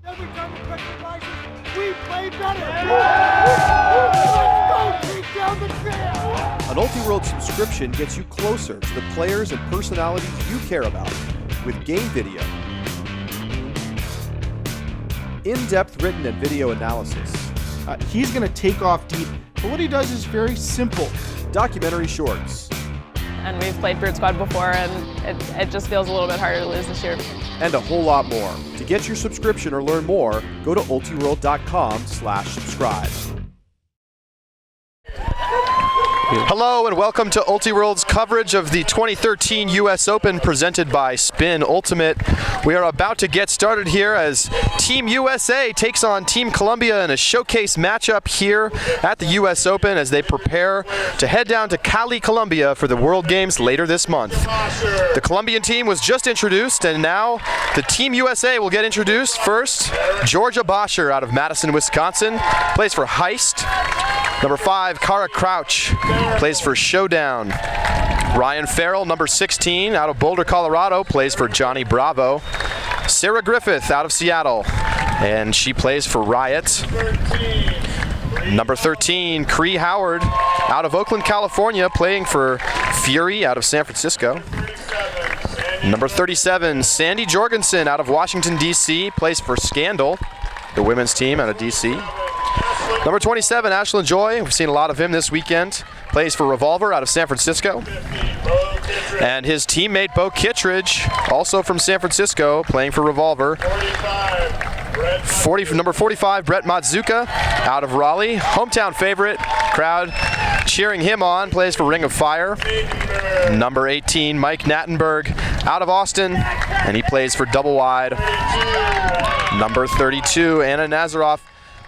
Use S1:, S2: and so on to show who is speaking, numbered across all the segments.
S1: Every time we cut the prices, we play better. Let's go take down the trail.
S2: An Ultiworld subscription gets you closer to the players and personalities you care about with game video, in-depth written and video analysis,
S3: He's going to take off deep, but what he does is very simple.
S2: documentary shorts,
S4: And we've played Brood Squad before, and it just feels a little bit harder to lose this year.
S2: and a whole lot more. To get your subscription or learn more, go to ultiworld.com/subscribe. Hello and welcome to Ultiworld's coverage of the 2013 US Open presented by Spin Ultimate. We are about to get started here as Team USA takes on Team Colombia in a showcase matchup here at the US Open as they prepare to head down to Cali, Colombia for the World Games later this month. The Colombian team was just introduced and now the Team USA will get introduced first. Georgia Bosher out of Madison, Wisconsin, plays for Heist. Number 5, Kara Crouch, plays for Showdown. Ryan Farrell, number 16, out of Boulder, Colorado, plays for Johnny Bravo. Sarah Griffith out of Seattle, and she plays for Riot. Number 13, Cree Howard, out of Oakland, California, playing for Fury out of San Francisco. Number 37, Sandy Jorgensen, out of Washington, D.C., plays for Scandal, the women's team out of D.C. Number 27, Ashlyn Joy, we've seen a lot of him this weekend, plays for Revolver out of San Francisco. And his teammate Bo Kittredge, also from San Francisco, playing for Revolver. Number 45, Brett Matsuka, out of Raleigh, hometown favorite, crowd cheering him on, plays for Ring of Fire. Number 18, Mike Nattenberg, out of Austin, and he plays for Double Wide. Number 32, Anna Nazaroff,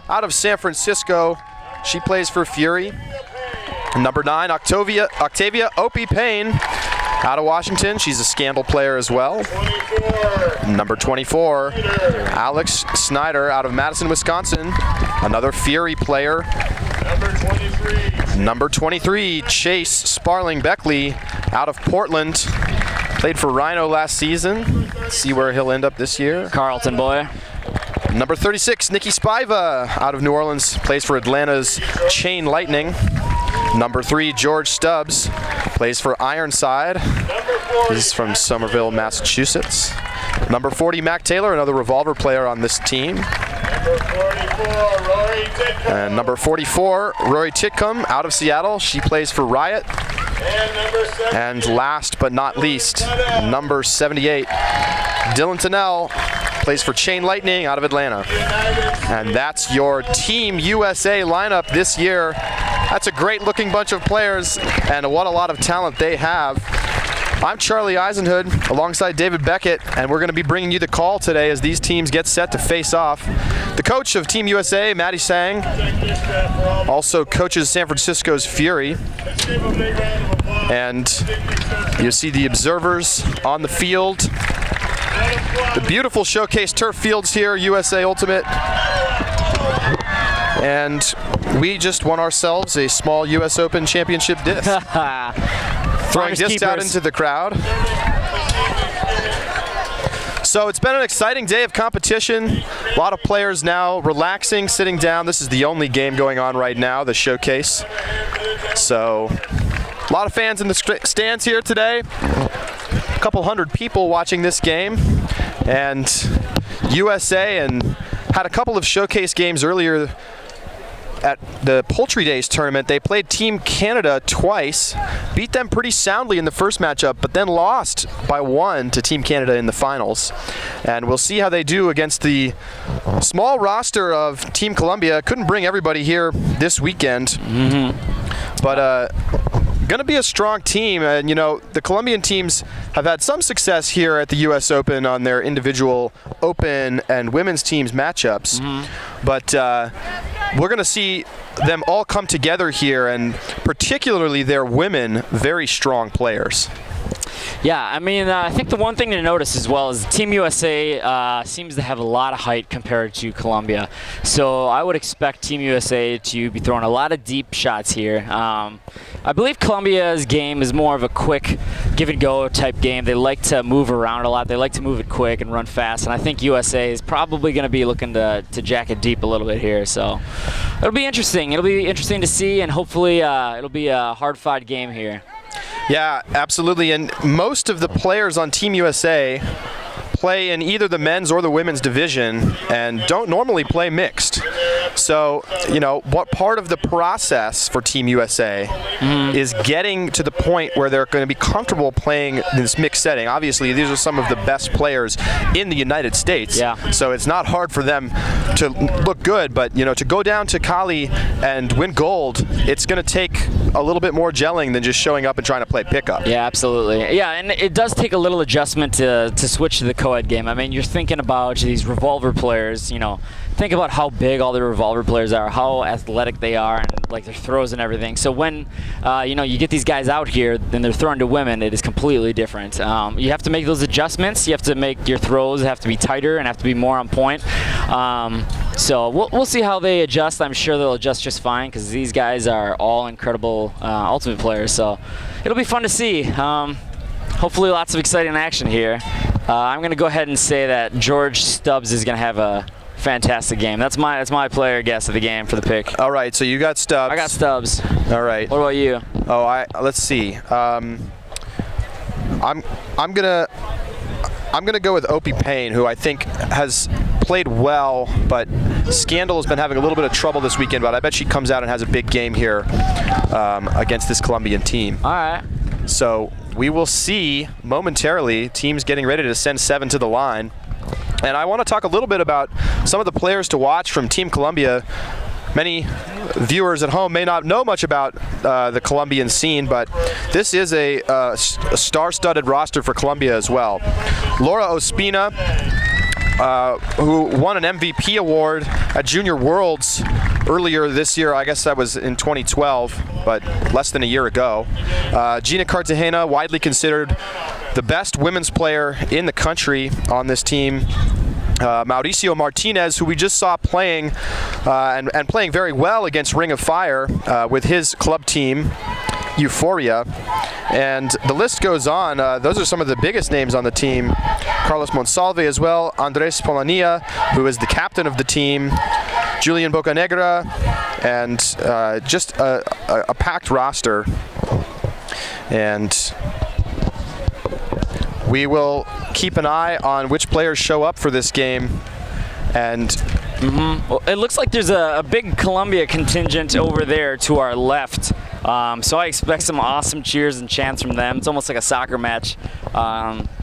S2: out of San Francisco, she plays for Fury. Number 9, Octavia Opie Payne, out of Washington, she's a Scandal player as well. Number 24, Alex Snyder, out of Madison, Wisconsin, another Fury player. Number 23, Chase Sparling Beckley, out of Portland, played for Rhino last season. See where he'll end up this year.
S5: Carlton boy.
S2: Number 36, Nikki Spiva, out of New Orleans, plays for Atlanta's Chain Lightning. Number 3, George Stubbs, plays for Ironside. He's from Somerville, Massachusetts. Number 40, Mac Taylor, another Revolver player on this team. And number 44, Rory Titcomb, out of Seattle. She plays for Riot. And last but not least, number 78, Dylan Tennell, plays for Chain Lightning out of Atlanta. And that's your Team USA lineup this year. That's a great looking bunch of players, and what a lot of talent they have. I'm Charlie Eisenhood alongside David Beckett, and we're going to be bringing you the call today as these teams get set to face off. The coach of Team USA, Matty Sang, also coaches San Francisco's Fury. And you see the observers on the field. The beautiful showcase turf fields here, USA Ultimate. And we just won ourselves a small US Open Championship disc. Throwing discs out into the crowd. So it's been an exciting day of competition. A lot of players now relaxing, sitting down. This is the only game going on right now, the showcase. So a lot of fans in the stands here today. A couple hundred people watching this game. And USA had a couple of showcase games earlier at the Poultry Days tournament. They played Team Canada twice, beat them pretty soundly in the first matchup, but then lost by 1 to Team Canada in the finals. And we'll see how they do against the small roster of Team Colombia. Couldn't bring everybody here this weekend, but going to be a strong team. And you know, the Colombian teams have had some success here at the US Open on their individual open and women's teams matchups, but we're going to see them all come together here, and particularly their women, very strong players.
S5: Yeah, I mean, I think the one thing to notice as well is Team USA seems to have a lot of height compared to Colombia. So I would expect Team USA to be throwing a lot of deep shots here. I believe Colombia's game is more of a quick give-and-go type game. They like to move around a lot. They like to move it quick and run fast. And I think USA is probably going to be looking to jack it deep a little bit here. So it'll be interesting. It'll be interesting to see, and hopefully it'll be a hard-fought game here.
S2: Yeah, absolutely. And most of the players on Team USA play in either the men's or the women's division and don't normally play mixed. So, you know, what part of the process for Team USA is getting to the point where they're going to be comfortable playing in this mixed setting. Obviously, these are some of the best players in the United States.
S5: Yeah.
S2: So it's not hard for them to look good, but, you know, to go down to Cali and win gold, it's going to take a little bit more gelling than just showing up and trying to play pickup.
S5: Yeah, absolutely. Yeah, and it does take a little adjustment to switch to the co-ed game. I mean, you're thinking about these revolver players, you know, think about how big all the revolver players are, how athletic they are, and like their throws and everything. So when you know, you get these guys out here and they're throwing to women, it is completely different. You have to make those adjustments. You have to make your throws have to be tighter and have to be more on point. So we'll see how they adjust. I'm sure they'll adjust just fine because these guys are all incredible ultimate players. So it'll be fun to see. Hopefully lots of exciting action here. I'm going to go ahead and say that George Stubbs is going to have a fantastic game. That's my player guess of the game for the pick.
S2: All right, so you got Stubbs.
S5: I got Stubbs.
S2: All right.
S5: What about you?
S2: Oh, let's see. I'm gonna go with Opie Payne, who I think has played well, but Scandal has been having a little bit of trouble this weekend. But I bet she comes out and has a big game here against this Colombian team.
S5: All right.
S2: So we will see momentarily teams getting ready to send 7 to the line. And I want to talk a little bit about some of the players to watch from Team Colombia. Many viewers at home may not know much about the Colombian scene, but this is a star-studded roster for Colombia as well. Laura Ospina, who won an MVP award at Junior Worlds earlier this year. I guess that was in 2012, but less than a year ago. Gina Cartagena, widely considered the best women's player in the country on this team. Mauricio Martinez, who we just saw playing and playing very well against Ring of Fire with his club team, Euphoria. And the list goes on. Those are some of the biggest names on the team. Carlos Monsalve as well, Andres Polania, who is the captain of the team, Julian Bocanegra, and just a packed roster. And we will keep an eye on which players show up for this game. And
S5: well, it looks like there's a big Colombia contingent over there to our left. So I expect some awesome cheers and chants from them. It's almost like a soccer match.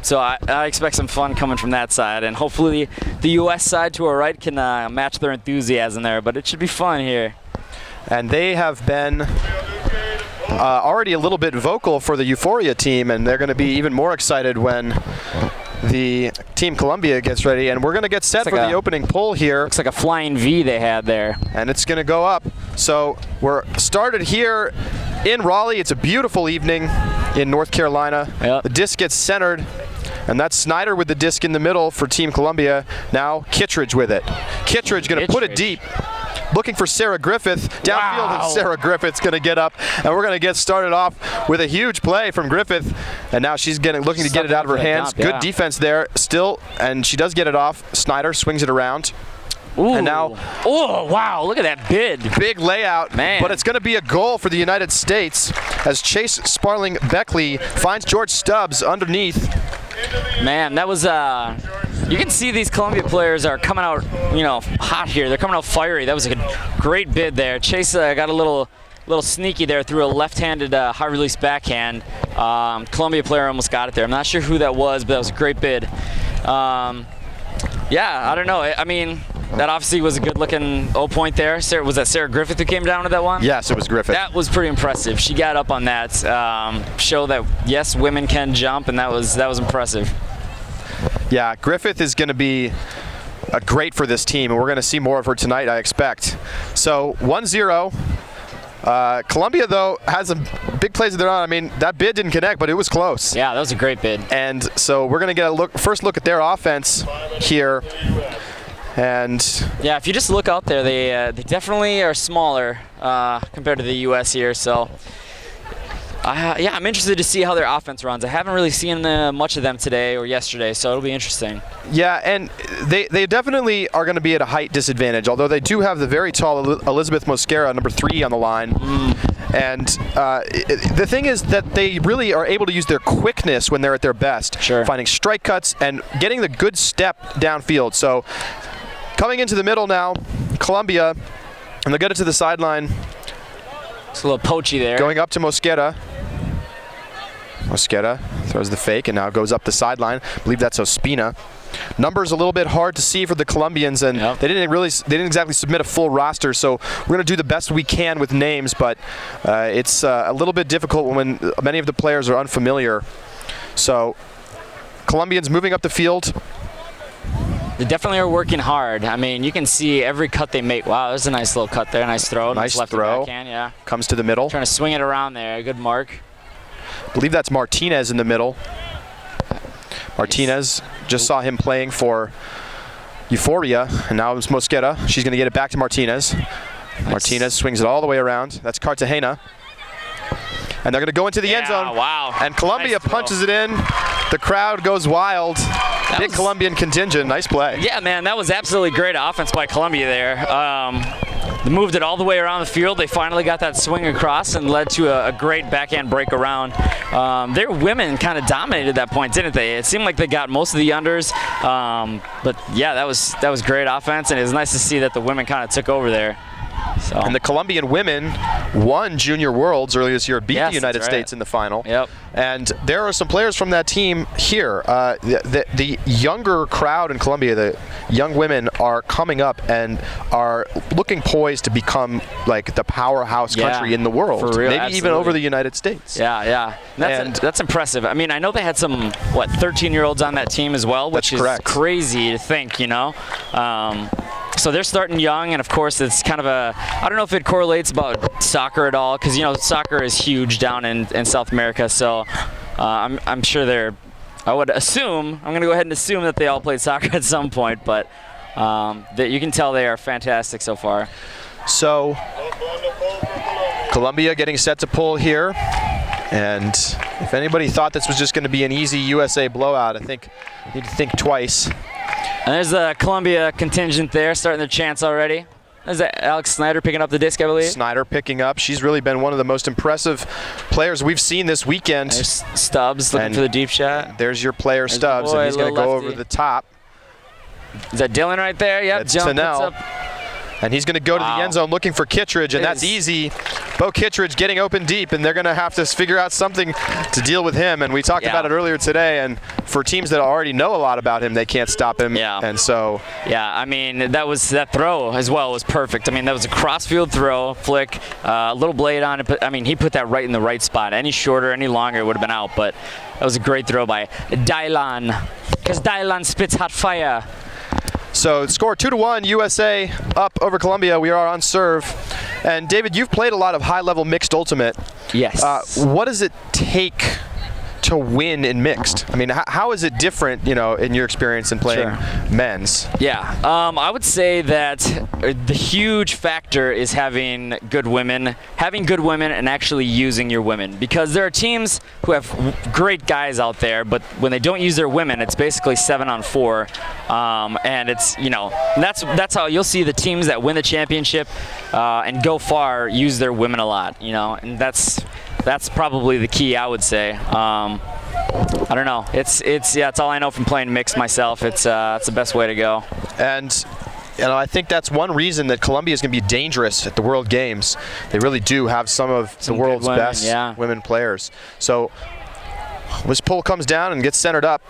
S5: So I expect some fun coming from that side. And hopefully the U.S. side to our right can match their enthusiasm there. But it should be fun here.
S2: And they have been already a little bit vocal for the Euphoria team, and they're going to be even more excited when the Team Colombia gets ready. And we're going to get set for the opening pull here.
S5: Looks like a flying V they had there.
S2: And it's going to go up. So we're started here in Raleigh. It's a beautiful evening in North Carolina.
S5: Yep.
S2: The disc gets centered, and that's Snyder with the disc in the middle for Team Colombia. Now Kittredge with it. Kittredge going to put it deep. Looking for Sarah Griffith downfield, and Sarah Griffith's going to get up, and we're going to get started off with a huge play from Griffith, and now she's looking to get it out of her hands. Good defense there still, and she does get it off. Snyder swings it around.
S5: Ooh.
S2: And now,
S5: oh wow, look at that bid.
S2: Big layout,
S5: man. But
S2: it's going to be a goal for the United States as Chase Sparling Beckley finds George Stubbs underneath.
S5: Man, that was you can see these Colombia players are coming out, you know, hot here. They're coming out fiery. That was a great bid there. Chase got a little sneaky there through a left-handed high release backhand. Colombia player almost got it there. I'm not sure who that was, but that was a great bid. Yeah, I don't know. I mean, that obviously was a good-looking point there. Was that Sarah Griffith who came down with that one?
S2: Yes, it was Griffith.
S5: That was pretty impressive. She got up on that, show that yes, women can jump, and that was impressive.
S2: Yeah, Griffith is going to be great for this team, and we're going to see more of her tonight, I expect. So 1-0. Colombia, though, has some big plays of their own. I mean, that bid didn't connect, but it was close.
S5: Yeah, that was a great bid.
S2: And so we're going to get a first look at their offense here. And
S5: yeah, if you just look out there, they definitely are smaller compared to the U.S. here. So yeah, I'm interested to see how their offense runs. I haven't really seen much of them today or yesterday, so it'll be interesting.
S2: Yeah, and they definitely are going to be at a height disadvantage, although they do have the very tall Elizabeth Mosquera, number 3, on the line. And the thing is that they really are able to use their quickness when they're at their best, finding strike cuts and getting the good step downfield. So coming into the middle now, Colombia, and they'll get it to the sideline.
S5: It's a little poachy there.
S2: Going up to Mosquera. Mosquera throws the fake and now goes up the sideline. I believe that's Ospina. Numbers a little bit hard to see for the Colombians, and they didn't exactly submit a full roster. So we're going to do the best we can with names, but it's a little bit difficult when many of the players are unfamiliar. So Colombians moving up the field.
S5: They definitely are working hard. I mean, you can see every cut they make. Wow, there's a nice little cut there. Nice throw.
S2: Nice
S5: left
S2: throw.
S5: Backhand, yeah.
S2: Comes to the middle.
S5: Trying to swing it around there. Good mark.
S2: I believe that's Martinez in the middle. Martinez, just saw him playing for Euphoria, and now it's Mosquera. She's going to get it back to Martinez. Nice. Martinez swings it all the way around. That's Cartagena. And they're going to go into the end zone.
S5: Wow.
S2: And Colombia punches it in. The crowd goes wild. Big Colombian contingent. Nice play.
S5: Yeah, man, that was absolutely great offense by Colombia there. They moved it all the way around the field. They finally got that swing across and led to a great backhand break around. Their women kind of dominated that point, didn't they? It seemed like they got most of the unders. But yeah, that was great offense, and it was nice to see that the women kind of took over there. So.
S2: And the Colombian women won Junior Worlds earlier this year, beat the United States in the final.
S5: Yep.
S2: And there are some players from that team here. The younger crowd in Colombia, the young women, are coming up and are looking poised to become like the powerhouse country in the world.
S5: For real,
S2: maybe even over the United States.
S5: Yeah. That's impressive. I mean, I know they had some 13-year-olds on that team as well, which is crazy to think, you know. So they're starting young, and of course it's kind of I don't know if it correlates about soccer at all, because, you know, soccer is huge down in South America. So I'm sure I would assume, I'm going to go ahead and assume that they all played soccer at some point, but that you can tell they are fantastic so far.
S2: So Colombia getting set to pull here. And if anybody thought this was just going to be an easy USA blowout, I think you need to think twice.
S5: And there's the Colombia contingent there, starting their chants already. Is that Alex Snyder picking up the disc, I believe?
S2: Snyder picking up. She's really been one of the most impressive players we've seen this weekend.
S5: There's Stubbs looking for the deep shot.
S2: There's your player, Stubbs, and he's going to go over the top.
S5: Is that Dylan right there? Yep.
S2: That's Tanel. And he's going to go to the end zone looking for Kittredge, and that's easy. Bo Kittredge getting open deep, and they're going to have to figure out something to deal with him. And we talked about it earlier today, and for teams that already know a lot about him, they can't stop him.
S5: Yeah.
S2: And so.
S5: Yeah, I mean, that throw as well was perfect. I mean, that was a cross-field throw, flick, a little blade on it. But, I mean, he put that right in the right spot. Any shorter, any longer, it would have been out. But that was a great throw by Dylan, because Dylan spits hot fire.
S2: So score 2-1, USA up over Colombia. We are on serve. And David, you've played a lot of high-level mixed ultimate.
S5: Yes.
S2: What does it take to win in mixed? I mean, how is it different, you know, in your experience in playing men's?
S5: Yeah, I would say that the huge factor is having good women and actually using your women, because there are teams who have great guys out there, but when they don't use their women, it's basically 7-on-4, and it's, you know, that's how you'll see the teams that win the championship and go far use their women a lot, you know, and that's probably the key, I would say. I don't know. It's all I know from playing mixed myself. It's the best way to go.
S2: And you know, I think that's one reason that Colombia is going to be dangerous at the World Games. They really do have some of the world's best women players. So this pull comes down and gets centered up.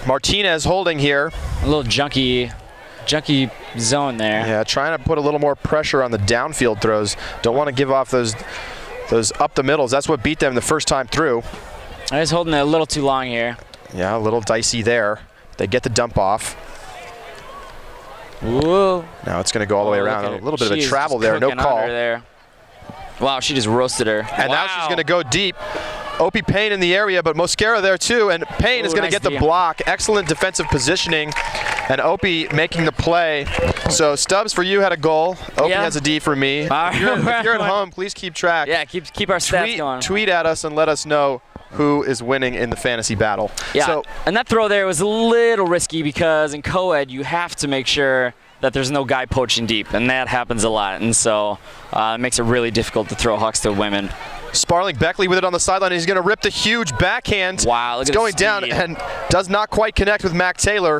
S2: Martinez holding here.
S5: A little junky zone there.
S2: Yeah, trying to put a little more pressure on the downfield throws. Don't want to give off those up the middles. That's what beat them the first time through.
S5: I was holding it a little too long here.
S2: Yeah, a little dicey there. They get the dump off.
S5: Whoa.
S2: Now it's going to go all the way around. A little bit of a travel there, no call.
S5: There. Wow, she just roasted her.
S2: And now she's going to go deep. Opie Payne in the area, but Mosquera there too, and Payne is going to
S5: nice
S2: get the block. Excellent defensive positioning, and Opie making the play. So Stubbs, for you, had a goal. Opie has a D for me. If you're at home, please keep track.
S5: Yeah, keep our stats going.
S2: Tweet at us and let us know who is winning in the fantasy battle.
S5: Yeah,
S2: so,
S5: and that throw there was a little risky because in co-ed you have to make sure that there's no guy poaching deep, and that happens a lot, and so it makes it really difficult to throw hucks to women.
S2: Sparling Beckley with it on the sideline. He's going to rip the huge backhand.
S5: Wow, look
S2: it's
S5: at
S2: going
S5: the
S2: down
S5: speed.
S2: and does not quite connect with Mac Taylor.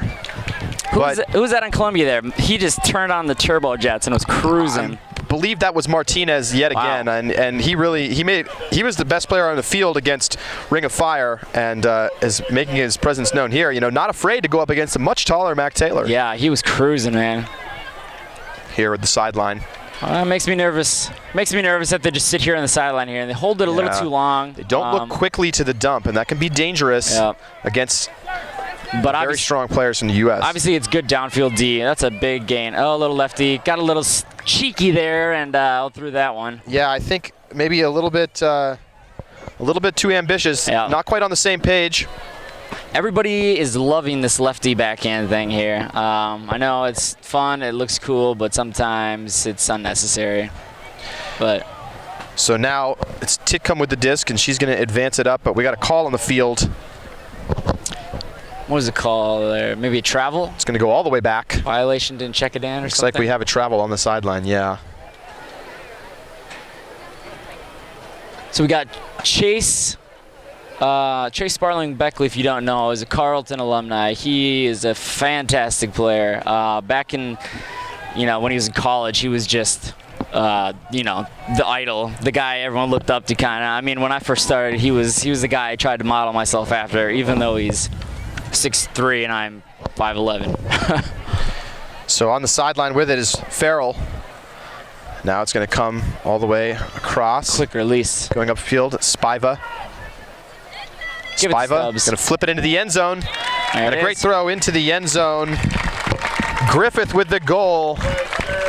S5: Who's that on Colombia there? He just turned on the turbo jets and was cruising.
S2: I believe that was Martinez yet again, and he was the best player on the field against Ring of Fire, and is making his presence known here. You know, not afraid to go up against a much taller Mac Taylor.
S5: Yeah, he was cruising, man.
S2: Here at the sideline.
S5: Makes me nervous. Makes me nervous that they just sit here on the sideline here and they hold it a little too long.
S2: They don't look quickly to the dump, and that can be dangerous against very strong players from the U.S.
S5: Obviously, it's good downfield D. That's a big gain. Oh, a little lefty. Got a little cheeky there and threw that one.
S2: Yeah, I think maybe a little bit too ambitious.
S5: Yeah.
S2: Not quite on the same page.
S5: Everybody is loving this lefty backhand thing here. I know it's fun, it looks cool, but sometimes it's unnecessary. But
S2: so now it's Titcomb with the disc, and she's going to advance it up, but we got a call on the field.
S5: What was the call there? Maybe a travel?
S2: It's going to go all the way back.
S5: Violation, didn't check it in or
S2: Looks
S5: something?
S2: like we have a travel on the sideline, yeah.
S5: So we got Chase Sparling Beckley, if you don't know, is a Carleton alumni. He is a fantastic player. Back in, when he was in college, he was just, the idol, the guy everyone looked up to kind of. I mean, when I first started, he was the guy I tried to model myself after, even though he's 6'3" and I'm 5'11".
S2: So on the sideline with it is Farrell. Now it's going to come all the way across.
S5: Quick release.
S2: Going upfield, Spiva. Spiva going to flip it into the end zone. And a great throw into the end zone. Griffith with the goal.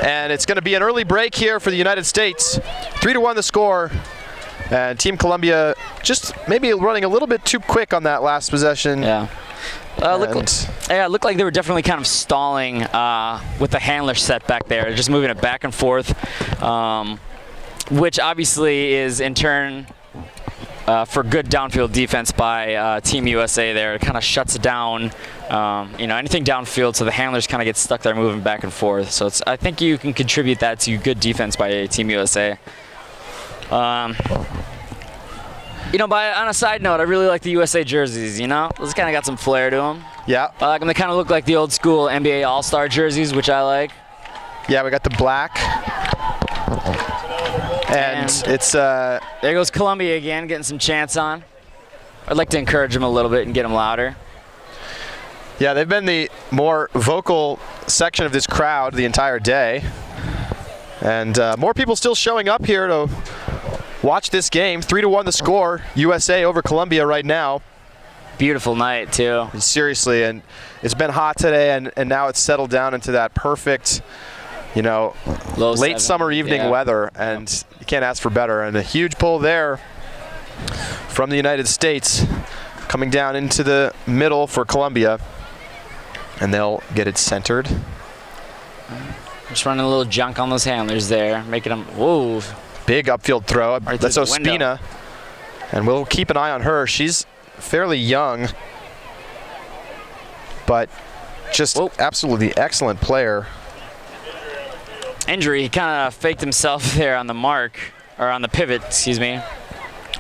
S2: And it's going to be an early break here for the United States. 3-1 the score. And Team Colombia just maybe running a little bit too quick on that last possession.
S5: Yeah. It looked like they were definitely kind of stalling with the handler set back there, just moving it back and forth, which obviously is in turn for good downfield defense by Team USA there. It kind of shuts it down, anything downfield, so the handlers kind of get stuck there moving back and forth. So I think you can contribute that to good defense by Team USA. On a side note, I really like the USA jerseys, Those kind of got some flair to them.
S2: Yeah.
S5: I like them. They kind of look like the old school NBA All-Star jerseys, which I like.
S2: Yeah, we got the black. And it's...
S5: there goes Colombia again, getting some chants on. I'd like to encourage them a little bit and get them louder.
S2: Yeah, they've been the more vocal section of this crowd the entire day. And more people still showing up here to watch this game. 3-1 the score. USA over Colombia right now.
S5: Beautiful night, too.
S2: Seriously, and it's been hot today, and now it's settled down into that perfect, late summer evening weather, and you can't ask for better. And a huge pull there from the United States coming down into the middle for Colombia, and they'll get it centered.
S5: Just running a little junk on those handlers there, making them, whoa.
S2: Big upfield throw.
S5: Right,
S2: that's Ospina, and we'll keep an eye on her. She's fairly young, but just absolutely excellent player.
S5: Injury, he kind of faked himself there on the mark, or on the pivot, excuse me.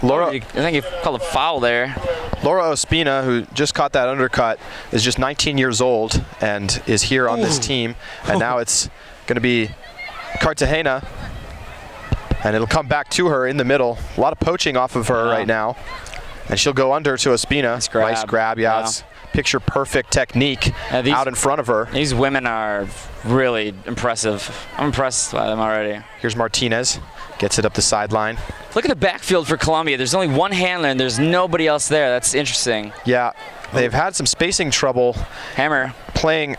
S5: I think he called a foul there.
S2: Laura Ospina, who just caught that undercut, is just 19 years old and is here on this team. And now it's going to be Cartagena, and it'll come back to her in the middle. A lot of poaching off of her right now. And she'll go under to Ospina. Nice grab, It's picture perfect technique out in front of her.
S5: These women are really impressive. I'm impressed by them already.
S2: Here's Martinez, gets it up the sideline.
S5: Look at the backfield for Colombia. There's only one handler and there's nobody else there. That's interesting.
S2: Yeah, they've had some spacing trouble.
S5: Hammer.
S2: Playing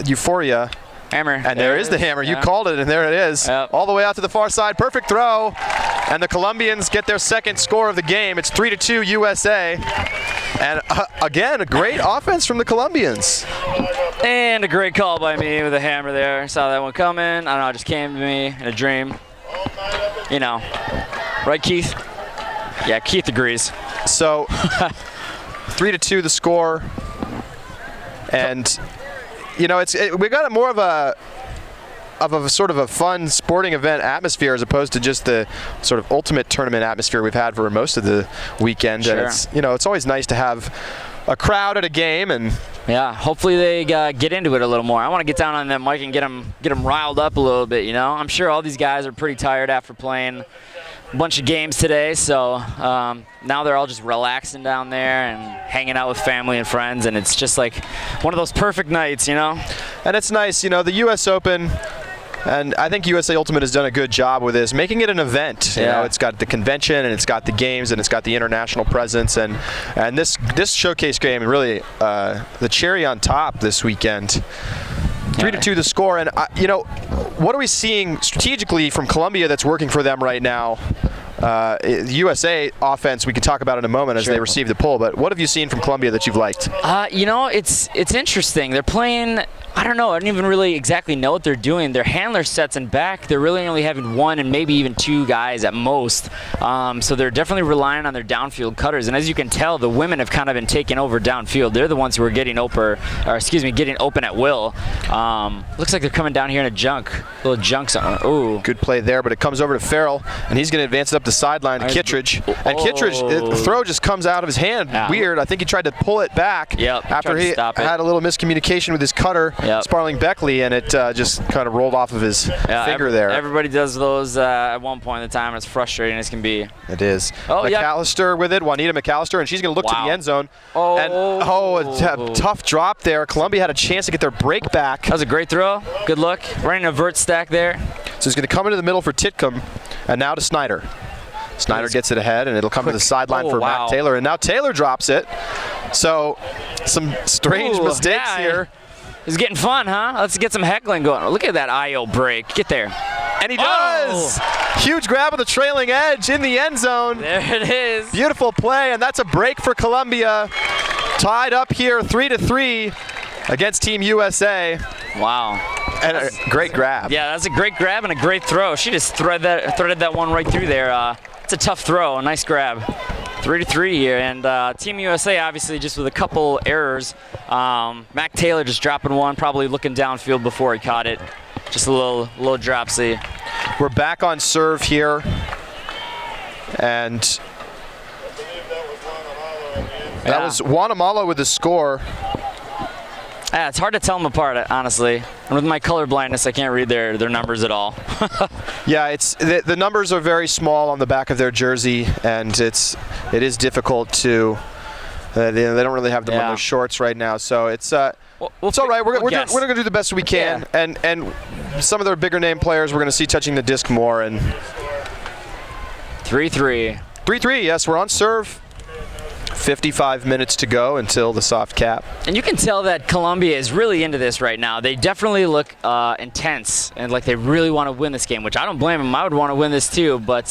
S2: Euphoria.
S5: Hammer.
S2: And there is the hammer. You called it, and there it is.
S5: Yep.
S2: All the way out to the far side. Perfect throw. And the Colombians get their second score of the game. It's 3-2 USA. And again, a great offense from the Colombians.
S5: And a great call by me with a hammer there. Saw that one coming. I don't know, it just came to me in a dream. You know. Right, Keith? Yeah, Keith agrees.
S2: So, 3-2 the score. And, you know, we got more of a sort of a fun sporting event atmosphere as opposed to just the sort of ultimate tournament atmosphere we've had for most of the weekend.
S5: Sure.
S2: And it's, you know, it's always nice to have a crowd at a game. And
S5: yeah, hopefully they get into it a little more. I want to get down on that mic and get them riled up a little bit, you know. I'm sure all these guys are pretty tired after playing a bunch of games today, so now they're all just relaxing down there and hanging out with family and friends, and it's just like one of those perfect nights, you know.
S2: And it's nice, you know, the U.S. Open. And I think USA Ultimate has done a good job with this, making it an event. You know, it's got the convention, and it's got the games, and it's got the international presence, and this showcase game really the cherry on top this weekend. 3-2 the score, and you know, what are we seeing strategically from Colombia that's working for them right now? The USA offense we can talk about in a moment as they receive the pull, but what have you seen from Colombia that you've liked?
S5: You know, it's interesting. They're playing, I don't know, I don't even really exactly know what they're doing. Their handler sets and back, they're really only having one and maybe even two guys at most. So they're definitely relying on their downfield cutters. And as you can tell, the women have kind of been taking over downfield. They're the ones who are getting open at will. Looks like they're coming down here in a little junk. Ooh.
S2: Good play there, but it comes over to Farrell, and he's going to advance it up the sideline to Kittredge. And Kittredge, the throw just comes out of his hand. Weird. I think he tried to pull it back after he had a little miscommunication with his cutter, Sparling Beckley, and it just kind of rolled off of his finger there.
S5: Everybody does those at one point in the time. It's frustrating as can be.
S2: It is. McAllister with it, Juanita McAllister, and she's going to look to the end zone. A tough drop there. Columbia had a chance to get their break back.
S5: That was a great throw. Good look. Running a vert stack there.
S2: So he's going to come into the middle for Titcomb, and now to Snyder. Snyder gets it ahead, and it'll come to the sideline for Matt Taylor, and now Taylor drops it. So some strange mistakes here.
S5: It's getting fun, huh? Let's get some heckling going. Look at that IO break. Get there.
S2: And he does! Huge grab of the trailing edge in the end zone.
S5: There it is.
S2: Beautiful play, and that's a break for Colombia. Tied up here 3-3 against Team USA.
S5: Wow.
S2: And a great grab.
S5: Yeah, that's a great grab and a great throw. She just threaded that one right through there. It's a tough throw, a nice grab. 3-3 here, and Team USA obviously just with a couple errors. Mac Taylor just dropping one, probably looking downfield before he caught it. Just a little dropsy.
S2: We're back on serve here, and that was Guatemala with the score.
S5: Yeah, it's hard to tell them apart, honestly. And with my color blindness, I can't read their numbers at all.
S2: Yeah, it's the numbers are very small on the back of their jersey, and it is difficult to. They don't really have them on their shorts right now, so it's it's all right. We're gonna do the best we can, and some of their bigger name players we're gonna see touching the disc more. And
S5: 3-3.
S2: 3-3. Yes, we're on serve. 55 minutes to go until the soft cap.
S5: And you can tell that Colombia is really into this right now. They definitely look intense and like they really want to win this game, which I don't blame them. I would want to win this too, but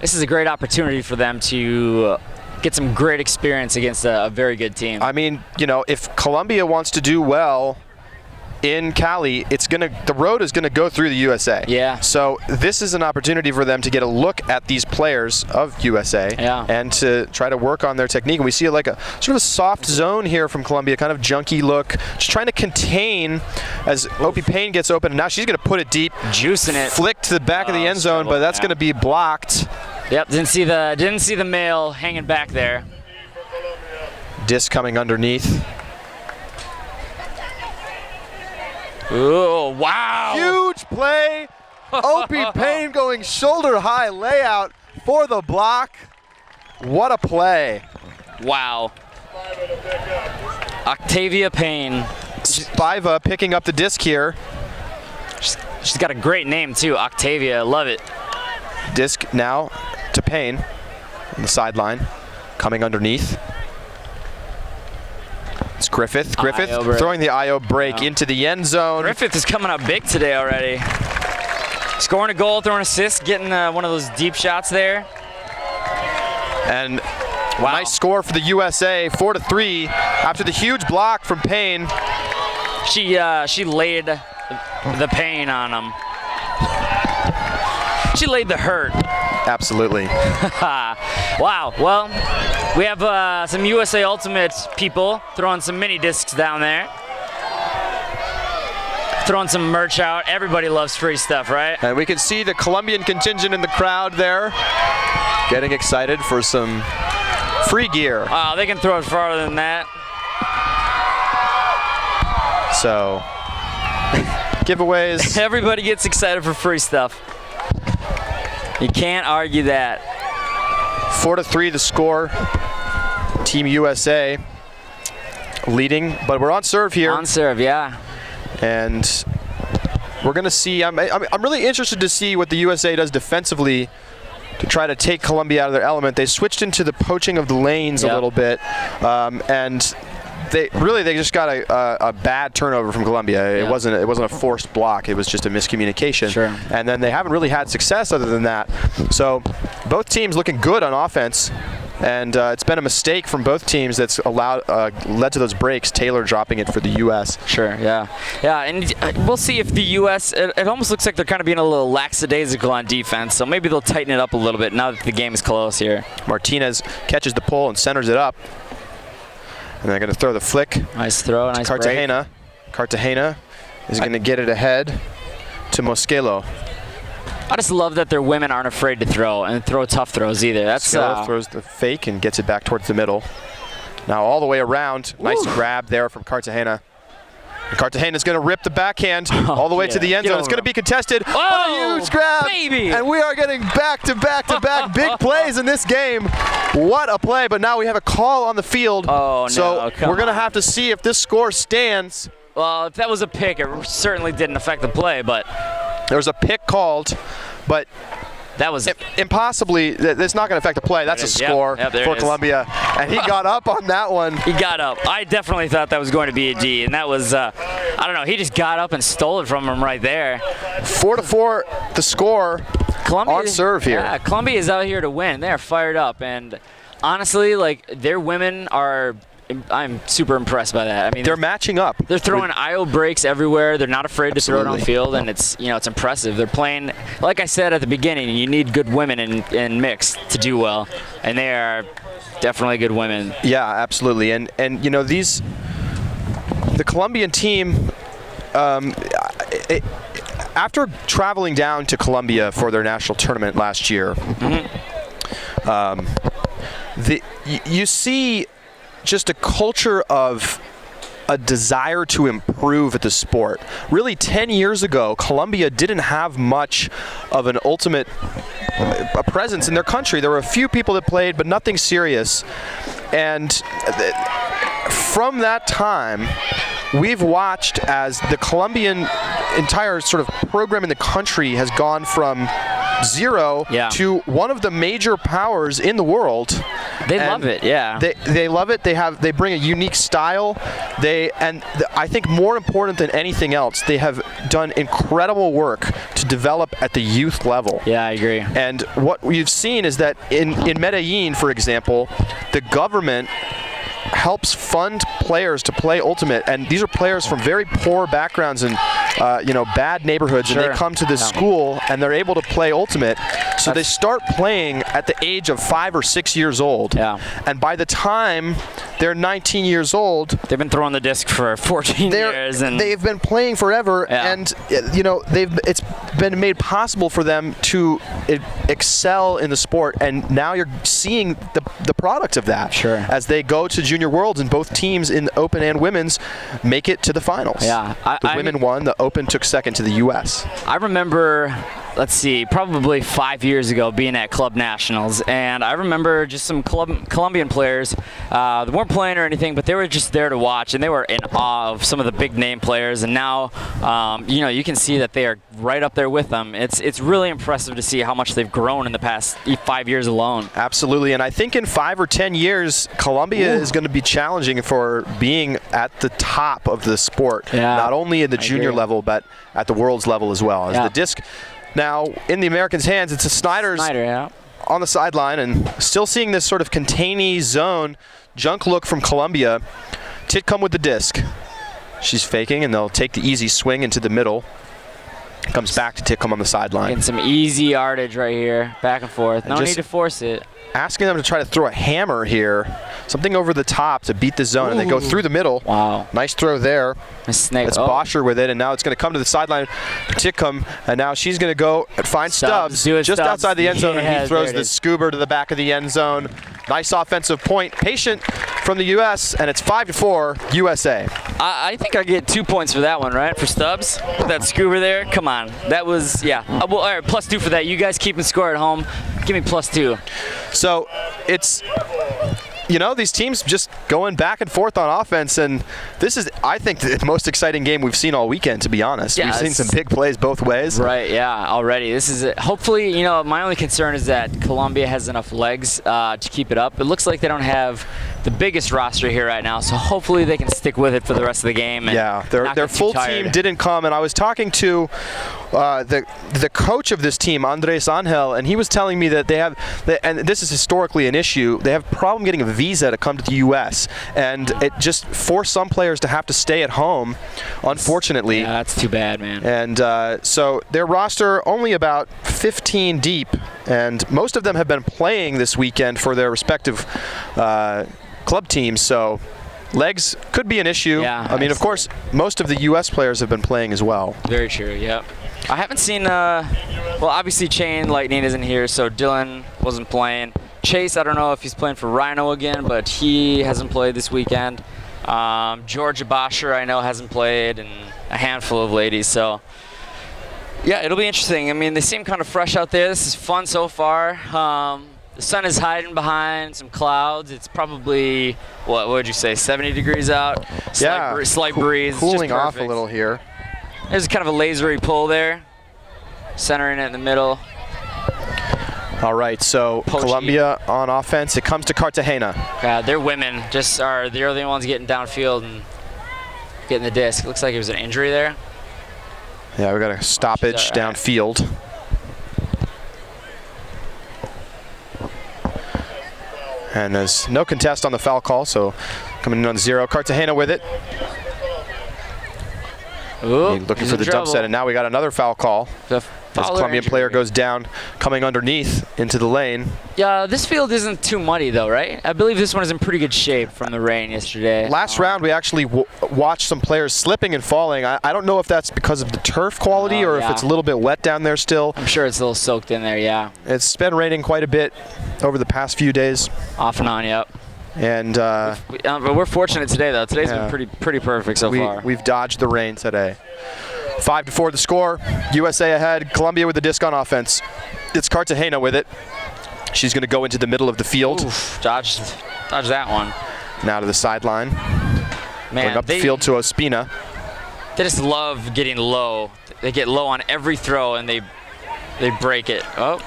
S5: this is a great opportunity for them to get some great experience against a very good team.
S2: I mean, you know, if Colombia wants to do well in Cali, the road is gonna go through the USA.
S5: Yeah.
S2: So this is an opportunity for them to get a look at these players of USA and to try to work on their technique. And we see like a sort of a soft zone here from Colombia, kind of junky look, just trying to contain as Opie Payne gets open. And now she's gonna put it deep,
S5: juicing it,
S2: flick to the back of the end zone, but that's gonna be blocked.
S5: Yep. Didn't see the male hanging back there.
S2: Disc coming underneath.
S5: Oh, wow.
S2: Huge play. Opie Payne going shoulder high layout for the block. What a play.
S5: Wow. Octavia Payne.
S2: Spiva picking up the disc here.
S5: She's got a great name too, Octavia. Love it.
S2: Disc now to Payne on the sideline, coming underneath. It's Griffith. Griffith throwing the IO break into the end zone.
S5: Griffith is coming up big today already. Scoring a goal, throwing an assist, getting one of those deep shots there.
S2: And nice score for the USA, 4-3, after the huge block from Payne.
S5: She laid the pain on him. She laid the hurt.
S2: Absolutely.
S5: Wow. Well, we have some USA Ultimate people throwing some mini discs down there. Throwing some merch out. Everybody loves free stuff, right?
S2: And we can see the Colombian contingent in the crowd there getting excited for some free gear.
S5: Oh, they can throw it farther than that.
S2: So, giveaways.
S5: Everybody gets excited for free stuff. You can't argue that.
S2: 4-3 the score. Team USA leading, but we're on serve here.
S5: On serve, yeah.
S2: And we're going to see, I'm really interested to see what the USA does defensively to try to take Colombia out of their element. They switched into the poaching of the lanes a little bit, and they just got a bad turnover from Colombia. It wasn't a forced block. It was just a miscommunication.
S5: Sure.
S2: And then they haven't really had success other than that. So both teams looking good on offense. And it's been a mistake from both teams that's led to those breaks. Taylor dropping it for the U.S.
S5: Sure, yeah. Yeah, and we'll see if the U.S., it almost looks like they're kind of being a little lackadaisical on defense, so maybe they'll tighten it up a little bit now that the game is close here.
S2: Martinez catches the pull and centers it up. And they're going to throw the flick.
S5: Nice throw, nice
S2: Cartagena. Cartagena is going to get it ahead to Mosquelo.
S5: I just love that their women aren't afraid to throw and throw tough throws either. That's
S2: throws the fake and gets it back towards the middle. Now all the way around. Nice grab there from Cartagena. And Cartagena's going to rip the backhand all the way to the end zone. It's going to be contested.
S5: Oh,
S2: what a huge grab.
S5: Baby.
S2: And we are getting back-to-back big plays in this game. What a play. But now we have a call on the field.
S5: Oh, no.
S2: So we're going to have to see if this score stands.
S5: Well, if that was a pick, it certainly didn't affect the play, but
S2: there was a pick called, but
S5: that was
S2: impossibly. It's not going to affect the play. That's a score for Colombia, and he got up on that one.
S5: He got up. I definitely thought that was going to be a D, and that was I don't know. He just got up and stole it from him right there.
S2: 4-4 the score. Colombia on serve here.
S5: Yeah, Colombia is out here to win. They're fired up, and honestly, like their women are. I'm super impressed by that. I mean,
S2: they're matching up.
S5: They're throwing IO breaks everywhere. They're not afraid to throw it on the field, and it's it's impressive. They're playing, like I said at the beginning, you need good women in mix to do well, and they are definitely good women.
S2: Yeah, absolutely. And the Colombian team, after traveling down to Colombia for their national tournament last year, you see just a culture of a desire to improve at the sport. Really, 10 years ago, Colombia didn't have much of an ultimate presence in their country. There were a few people that played, but nothing serious. And from that time, we've watched as the Colombian entire sort of program in the country has gone from zero to one of the major powers in the world.
S5: They love it, yeah.
S2: They love it. They bring a unique style. I think more important than anything else, they have done incredible work to develop at the youth level.
S5: Yeah, I agree.
S2: And what we've seen is that in Medellin, for example, the government helps fund players to play Ultimate, and these are players from very poor backgrounds and bad neighborhoods, and they come to this school and they're able to play Ultimate. So they start playing at the age of 5 or 6 years old. Yeah. And by the time they're 19 years old,
S5: they've been throwing the disc for 14 years, and
S2: they've been playing forever. Yeah. And it's been made possible for them to excel in the sport, and now you're seeing the product of that.
S5: Sure.
S2: As they go to Junior Worlds, and both teams in the Open and Women's make it to the finals.
S5: Yeah.
S2: The women won. The Open took second to the U.S.
S5: I remember, let's see, probably 5 years ago being at Club Nationals, and I remember just some Colombian players. They weren't playing or anything, but they were just there to watch, and they were in awe of some of the big name players. And now, you can see that they are right up there with them. It's really impressive to see how much they've grown in the past 5 years alone.
S2: Absolutely, and I think in 5 or 10 years, Colombia is going to be challenging for being at the top of the sport.
S5: Yeah,
S2: not only in the junior level, but at the world's level as well. As the disc Now, in the Americans' hands, it's a Snyder,
S5: yeah.
S2: on the sideline, and still seeing this sort of containy zone junk look from Colombia. Titcomb with the disc. She's faking, and they'll take the easy swing into the middle. Comes back to Titcomb on the sideline.
S5: Getting some easy yardage right here, back and forth. No need to force it.
S2: Asking them to try to throw a hammer here, something over the top to beat the zone, and they go through the middle.
S5: Wow.
S2: Nice throw there.
S5: A snake.
S2: That's Boscher with it, and now it's going to come to the sideline. Titcomb, and now she's going to go and find Stubbs just outside the end zone, and he throws the scoober to the back of the end zone. Nice offensive point. Patient from the U.S., and it's 5-4 USA.
S5: I think I get 2 points for that one, right? For Stubbs with that scoober there. Come on, that was well, all right, +2 for that. You guys keeping score at home. Give me +2.
S2: So it's, these teams just going back and forth on offense, and this is, I think, the most exciting game we've seen all weekend, to be honest.
S5: Yeah,
S2: we've seen some big plays both ways.
S5: Right, yeah, already. This is it. Hopefully, my only concern is that Colombia has enough legs to keep it up. It looks like they don't have the biggest roster here right now, so hopefully they can stick with it for the rest of the game. And
S2: yeah, their full team didn't come, and I was talking to the coach of this team, Andres Angel, and he was telling me that they have, and this is historically an issue, they have a problem getting a visa to come to the U.S., and it just forced some players to have to stay at home, unfortunately.
S5: Yeah, that's too bad, man.
S2: And so their roster only about 15 deep, and most of them have been playing this weekend for their respective club teams, so legs could be an issue.
S5: Yeah,
S2: I mean, of course, most of the U.S. players have been playing as well.
S5: Very true, yep. I haven't seen, well, obviously Chain Lightning isn't here, so Dylan wasn't playing. Chase, I don't know if he's playing for Rhino again, but he hasn't played this weekend. Georgia Boscher, I know, hasn't played, and a handful of ladies, so yeah, it'll be interesting. I mean, they seem kind of fresh out there. This is fun so far. The sun is hiding behind some clouds. It's probably, what would you say, 70 degrees out? Slight breeze.
S2: Cooling off a little here.
S5: There's kind of a lasery pull there, centering it in the middle.
S2: All right, so Colombia on offense. It comes to Cartagena.
S5: Yeah, their women just are the only ones getting downfield and getting the disc. It looks like it was an injury there.
S2: Yeah, we got a stoppage downfield. And there's no contest on the foul call, so coming in on 0. Cartagena with it.
S5: Ooh,
S2: looking for the dump set, and now we got another foul call. This Colombian player goes down, coming underneath into the lane.
S5: Yeah, this field isn't too muddy though, right? I believe this one is in pretty good shape from the rain yesterday.
S2: Last round, we actually watched some players slipping and falling. I don't know if that's because of the turf quality or if it's a little bit wet down there still.
S5: I'm sure it's a little soaked in there, yeah.
S2: It's been raining quite a bit over the past few days.
S5: Off and on, yep.
S2: And
S5: but we're fortunate today though. Today's been pretty perfect so far.
S2: We've dodged the rain today. 5-4 the score. USA ahead. Colombia with the disc on offense. It's Cartagena with it. She's going to go into the middle of the field.
S5: Oof, dodge that one.
S2: Now to the sideline.
S5: Man,
S2: going up the field to Ospina.
S5: They just love getting low. They get low on every throw and they break it. Oh.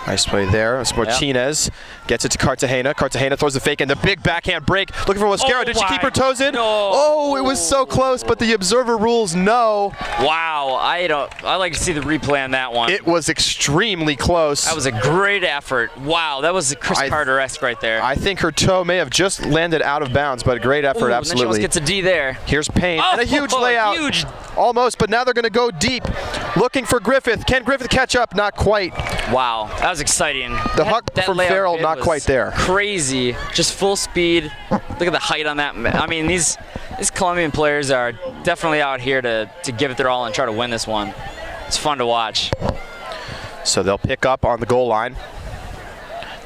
S2: Nice play there. It's Martinez. Gets it to Cartagena. Cartagena throws the fake and the big backhand break. Looking for Mosquera. Did she keep her toes in?
S5: No.
S2: Oh, it was so close, but the observer rules no.
S5: Wow. I like to see the replay on that one.
S2: It was extremely close.
S5: That was a great effort. Wow, that was Chris Carter-esque right there.
S2: I think her toe may have just landed out of bounds, but a great effort, absolutely.
S5: And then she almost gets a D there.
S2: Here's Payne, and a huge layout.
S5: Huge.
S2: Almost, but now they're going to go deep. Looking for Griffith. Can Griffith catch up? Not quite.
S5: Wow, that was exciting.
S2: The huck from Farrell, not quite there.
S5: Crazy, just full speed. Look at the height on that. I mean, these Colombian players are definitely out here to give it their all and try to win this one. It's fun to watch.
S2: So they'll pick up on the goal line.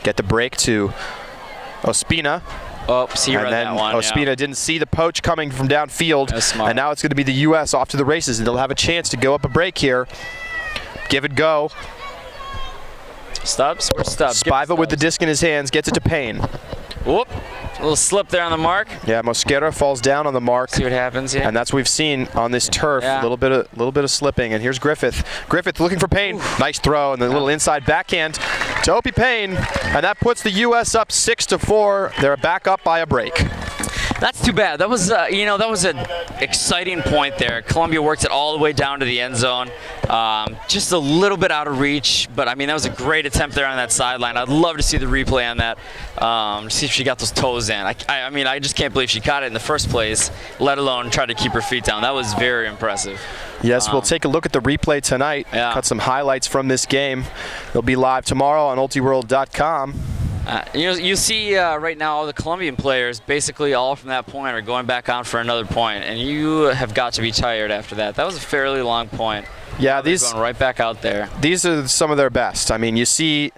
S2: Get the break to Ospina.
S5: Oh, see you read that one.
S2: Ospina didn't see the poach coming from downfield. And now it's going to be the U.S. off to the races, and they'll have a chance to go up a break here. Give it go.
S5: Stubbs? Where's Stubbs?
S2: Spiva with the disc in his hands, gets it to Payne.
S5: Whoop. A little slip there on the mark.
S2: Yeah, Mosquera falls down on the mark.
S5: See what happens here.
S2: And that's what we've seen on this turf. A little bit of slipping. And here's Griffith. Griffith looking for Payne. Oof. Nice throw, and the little inside backhand to Opie Payne. And that puts the U.S. up 6-4. They're back up by a break.
S5: That's too bad. That was, that was an exciting point there. Colombia worked it all the way down to the end zone. Just a little bit out of reach, but I mean, that was a great attempt there on that sideline. I'd love to see the replay on that, see if she got those toes in. I mean, I just can't believe she caught it in the first place, let alone try to keep her feet down. That was very impressive.
S2: Yes, we'll take a look at the replay tonight.
S5: Yeah.
S2: Cut some highlights from this game. It'll be live tomorrow on ultiworld.com.
S5: You see right now all the Colombian players, basically all from that point, are going back on for another point, and you have got to be tired after that. That was a fairly long point.
S2: Yeah,
S5: they're going right back out there.
S2: These are some of their best. I mean, you see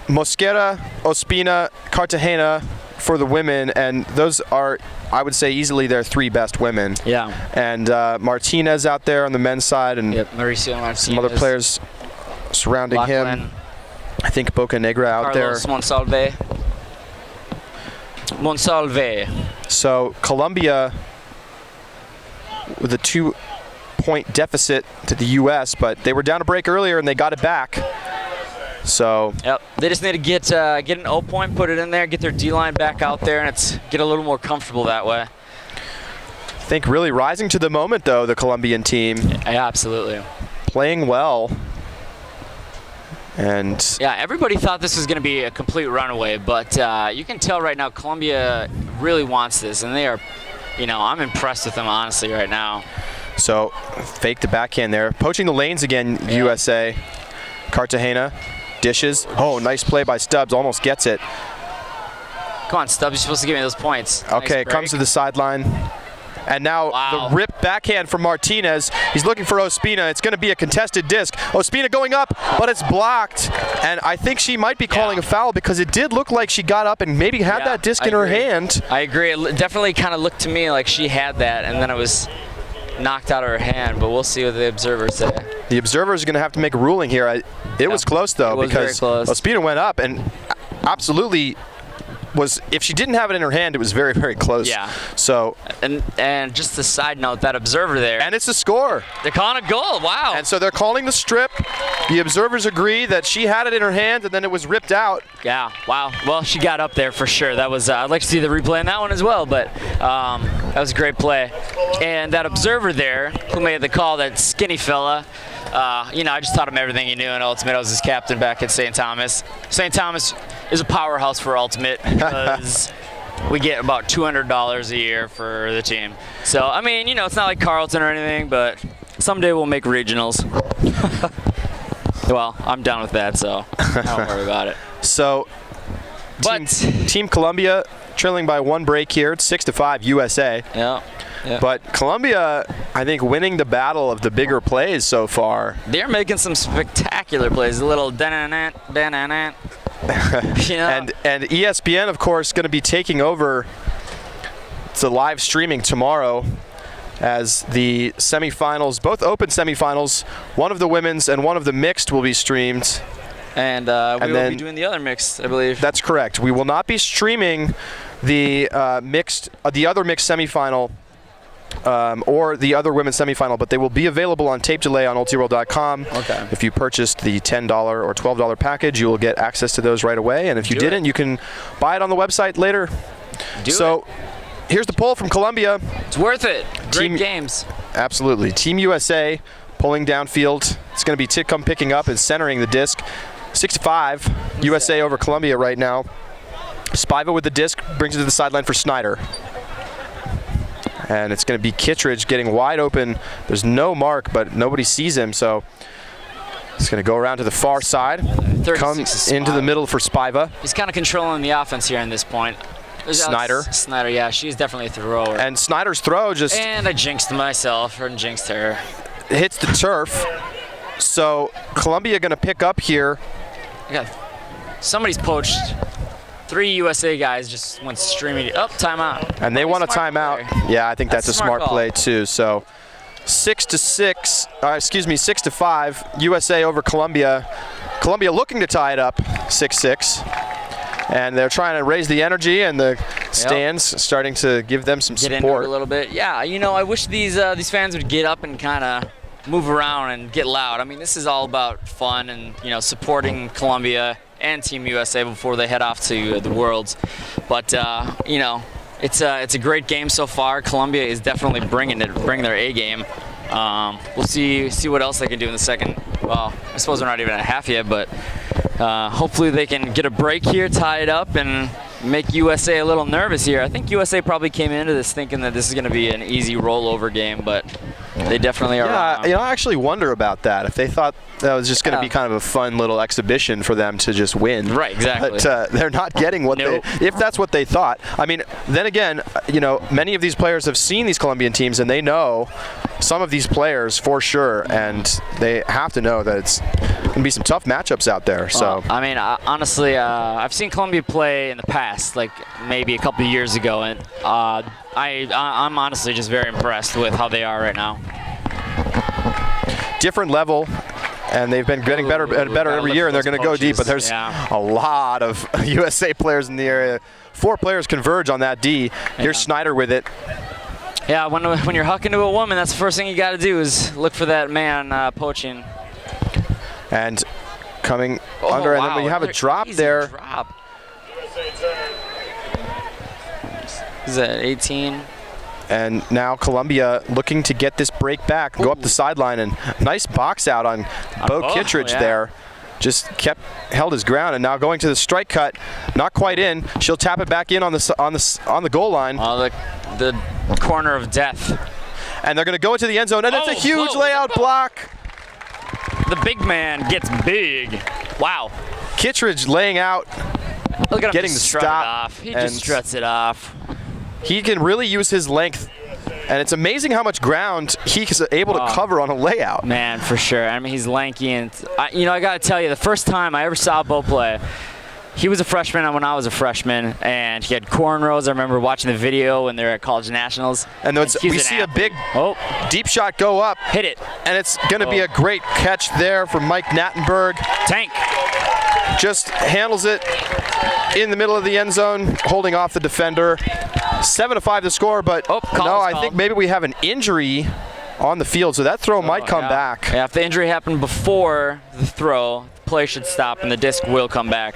S2: Mosquera, Ospina, Cartagena for the women, and those are, I would say, easily their 3 best women.
S5: Yeah.
S2: And Martinez out there on the men's side, and
S5: Mauricio Martinez,
S2: some other players surrounding him. I think Boca Negra out
S5: Carlos
S2: there.
S5: Monsalve.
S2: So Colombia with a 2-point deficit to the U.S., but they were down a break earlier and they got it back. So
S5: yep, they just need to get an O point, put it in there, get their D-line back out there, and get a little more comfortable that way.
S2: I think really rising to the moment, though, the Colombian team.
S5: Yeah, absolutely.
S2: Playing well. And
S5: yeah, everybody thought this was going to be a complete runaway, but you can tell right now Colombia really wants this, and they are, I'm impressed with them, honestly, right now.
S2: So, fake the backhand there. Poaching the lanes again, yeah. USA. Cartagena, dishes. Oh, nice play by Stubbs, almost gets it.
S5: Come on, Stubbs, you're supposed to give me those points.
S2: Okay,
S5: nice
S2: comes to the sideline. And now the rip backhand from Martinez. He's looking for Ospina. It's going to be a contested disc. Ospina going up, but it's blocked. And I think she might be calling a foul because it did look like she got up and maybe had that disc in her hand.
S5: I agree. It definitely kind of looked to me like she had that, and then it was knocked out of her hand, but we'll see what the observers say.
S2: The observers are going to have to make a ruling here. It was close, though, because Ospina went up and absolutely was, if she didn't have it in her hand, it was very, very close.
S5: Yeah.
S2: So
S5: and just a side note, that observer there.
S2: And it's a score.
S5: They're calling a goal. Wow.
S2: And so they're calling the strip. The observers agree that she had it in her hand and then it was ripped out.
S5: Yeah. Wow. Well, she got up there for sure. That was. I'd like to see the replay on that one as well, but that was a great play. And that observer there, who made the call, that skinny fella. I just taught him everything he knew in Ultimate. I was his captain back at St. Thomas. St. Thomas is a powerhouse for Ultimate because we get about $200 a year for the team. So, I mean, it's not like Carlton or anything, but someday we'll make regionals. Well, I'm done with that, so don't worry about it.
S2: So, Team Colombia trailing by 1 break here. It's 6-5 USA.
S5: Yeah. Yeah.
S2: But Colombia, I think, winning the battle of the bigger plays so far.
S5: They're making some spectacular plays. A little da-na-na, da-na-na.
S2: And ESPN, of course, going to be taking over the live streaming tomorrow as the semifinals, both open semifinals, one of the women's and one of the mixed will be streamed.
S5: And we will be doing the other mixed, I believe.
S2: That's correct. We will not be streaming the other mixed semifinal. Or the other women's semifinal, but they will be available on tape delay on ultiworld.com.
S5: Okay.
S2: If you purchased the $10 or $12 package, you will get access to those right away. And if you didn't, you can buy it on the website later. Here's the poll from Colombia.
S5: It's worth it. Great games.
S2: Absolutely. Team USA pulling downfield. It's going to be Titcomb picking up and centering the disc. 6-5 USA over Colombia right now. Spiva with the disc brings it to the sideline for Snyder. And it's going to be Kittredge getting wide open. There's no mark, but nobody sees him, so it's going to go around to the far side. Come into the middle for Spiva.
S5: He's kind of controlling the offense here in this point. Snyder, yeah, she's definitely a thrower.
S2: And Snyder's throw just...
S5: And I jinxed myself, and jinxed her.
S2: Hits the turf. So Colombia going to pick up here.
S5: Somebody's poached. 3 USA guys just went streaming. Oh, timeout.
S2: And they want a timeout.
S5: Play.
S2: Yeah, I think that's a smart play too. So 6-5 USA over Colombia. Colombia looking to tie it up 6-6. And they're trying to raise the energy, and the stands starting to give them some support.
S5: Get into it a little bit. Yeah, I wish these fans would get up and kind of move around and get loud. I mean, this is all about fun and supporting Colombia and Team USA before they head off to the Worlds. But it's a great game so far. Colombia is definitely bringing their A game. We'll see what else they can do in the second. Well, I suppose we're not even at half yet, but hopefully they can get a break here, tie it up, and make USA a little nervous here. I think USA probably came into this thinking that this is going to be an easy rollover game, but they definitely are.
S2: Yeah, I actually wonder about that. If they thought that was just going to be kind of a fun little exhibition for them to just win.
S5: Right, exactly.
S2: But they're not getting what if that's what they thought. I mean, then again, many of these players have seen these Colombian teams, and they know some of these players for sure, and they have to know that it's going to be some tough matchups out there. So
S5: I mean, honestly, I've seen Colombia play in the past, like maybe a couple of years ago, and I'm honestly just very impressed with how they are right now.
S2: Different level, and they've been getting better and better every year, and they're going to go deep. But there's a lot of USA players in the area. 4 players converge on that D. Here's Snyder with it.
S5: Yeah, when you're hucking to a woman, that's the first thing you got to do is look for that man poaching.
S2: And coming under, and then we have a drop there.
S5: Is that 18?
S2: And now Colombia looking to get this break back, go up the sideline, and nice box out on Bo Kittredge there. Just held his ground, and now going to the strike cut, not quite in. She'll tap it back in on the goal line.
S5: The corner of death.
S2: And they're going to go into the end zone, and it's a huge layout block.
S5: The big man gets big. Wow.
S2: Kittredge laying out,
S5: Look at him
S2: getting the stop.
S5: He just struts it off.
S2: He can really use his length, and it's amazing how much ground he's able to cover on a layout.
S5: Man, for sure. I mean, he's lanky, and I got to tell you, the first time I ever saw Bo play, he was a freshman when I was a freshman, and he had cornrows. I remember watching the video when they were at college nationals.
S2: And we see a big deep shot go up.
S5: Hit it.
S2: And it's going to be a great catch there for Mike Nattenberg.
S5: Tank.
S2: Just handles it in the middle of the end zone, holding off the defender. 7-5 the score, but I think maybe we have an injury on the field, so that throw might come back.
S5: Yeah, if the injury happened before the throw, the play should stop and the disc will come back.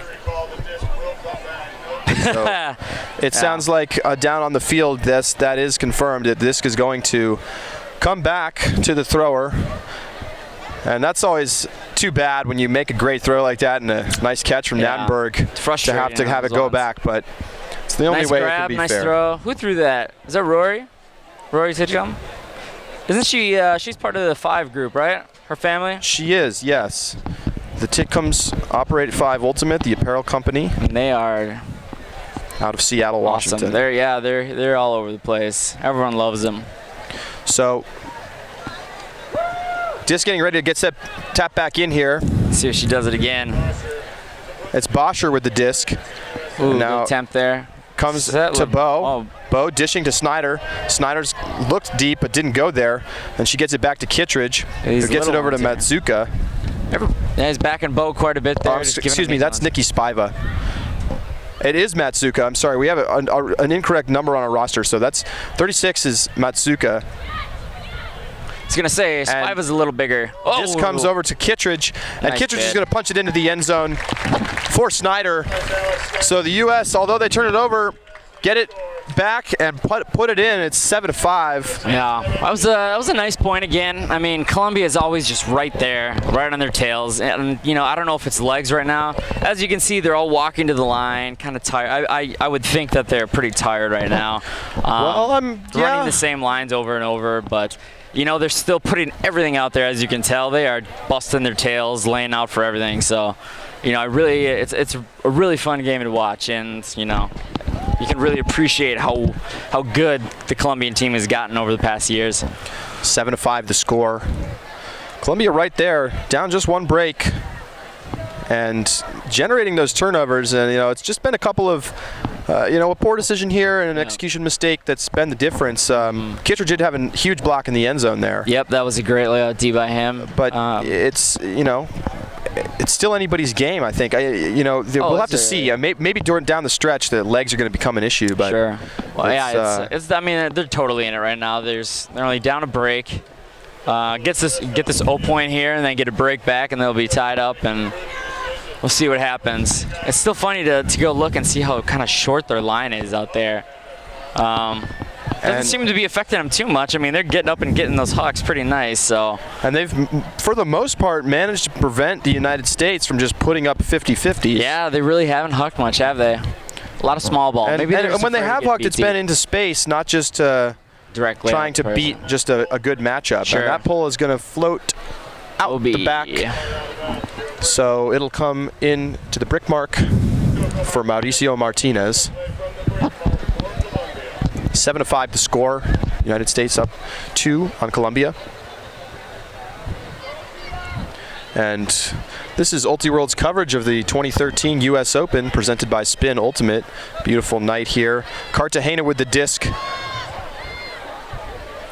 S2: So it sounds like down on the field, that is confirmed. The disc is going to come back to the thrower. And that's always too bad when you make a great throw like that and a nice catch from Nattenberg to have it go back, but it's the only way it can be fair.
S5: Nice throw. Who threw that? Is that Rory? Rory Titchum? Isn't she, she's part of the 5 group, right? Her family?
S2: She is, yes. The Titcoms operate 5 Ultimate, the apparel company.
S5: And they are
S2: out of Seattle, Washington.
S5: They're all over the place. Everyone loves them.
S2: So just getting ready to get set, tap back in here.
S5: Let's see if she does it again.
S2: It's Boscher with the disc.
S5: Ooh, now attempt there.
S2: Comes to Bo. Oh. Bo dishing to Snyder. Snyder's looked deep but didn't go there. And she gets it back to Kittredge, who gets it over to Matsuka.
S5: He's backing Bo quite a bit there.
S2: Excuse me, that's Nikki Spiva. It is Matsuka. I'm sorry, we have an incorrect number on our roster, so that's 36 is Matsuka.
S5: I was going to say, Spiva's a little bigger.
S2: This comes over to Kittredge, and Kittredge is going to punch it into the end zone for Snyder. So the U.S., although they turn it over, get it back and put it in. It's 7-5.
S5: Yeah, that was a nice point again. I mean, Colombia is always just right there, right on their tails. And, I don't know if it's legs right now. As you can see, they're all walking to the line, kind of tired. I would think that they're pretty tired right now. Running the same lines over and over, but they're still putting everything out there. As you can tell, they are busting their tails, laying out for everything. So, it's a really fun game to watch, and you can really appreciate how good the Colombian team has gotten over the past years.
S2: 7-5 the score. Colombia right there, down just one break, and generating those turnovers. And it's just been a couple of a poor decision here and an execution mistake that's been the difference. Kittredge did have a huge block in the end zone there.
S5: Yep, that was a great layout D by him.
S2: But it's still anybody's game, I think. We'll have to see. Maybe down the stretch, the legs are going to become an issue. But
S5: sure. Well, I mean, they're totally in it right now. They're only down a break. Get this 0 point here, and then get a break back, and they'll be tied up, and we'll see what happens. It's still funny to go look and see how kind of short their line is out there. Doesn't seem to be affecting them too much. I mean, they're getting up and getting those hucks pretty nice. So.
S2: And they've, for the most part, managed to prevent the United States from just putting up 50-50s.
S5: Yeah, they really haven't hucked much, have they? A lot of small ball.
S2: And when they have hucked, it's been into space, not just
S5: directly
S2: trying to beat just a good matchup.
S5: Sure.
S2: And that pull is going to float out the back. So it'll come in to the brick mark for Mauricio Martinez. 7-5 the score. United States up 2 on Colombia. And this is Ultiworld's coverage of the 2013 U.S. Open presented by Spin Ultimate. Beautiful night here. Cartagena with the disc.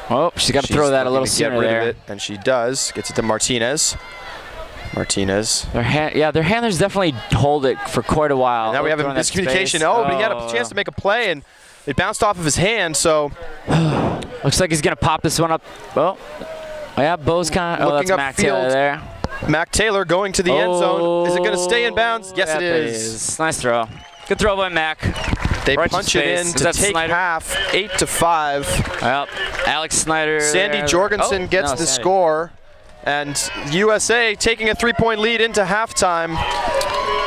S5: Oh, she's got to throw that a little sooner there.
S2: And she does. Gets it to Martinez. Martinez.
S5: Their handlers definitely hold it for quite a while.
S2: And now we have a miscommunication. Oh, but he had a chance to make a play, and it bounced off of his hand, so.
S5: Looks like he's going to pop this one up. Oh, yeah, Bo's kind of. Oh, that's Mac Taylor there.
S2: Mac Taylor going to the end zone. Is it going to stay in bounds? Yes, it is.
S5: Nice throw. Good throw by Mac.
S2: They punch it in to take half, 8-5.
S5: Well, Alex Snyder.
S2: Sandy Jorgensen gets the score. And USA taking a 3-point lead into halftime.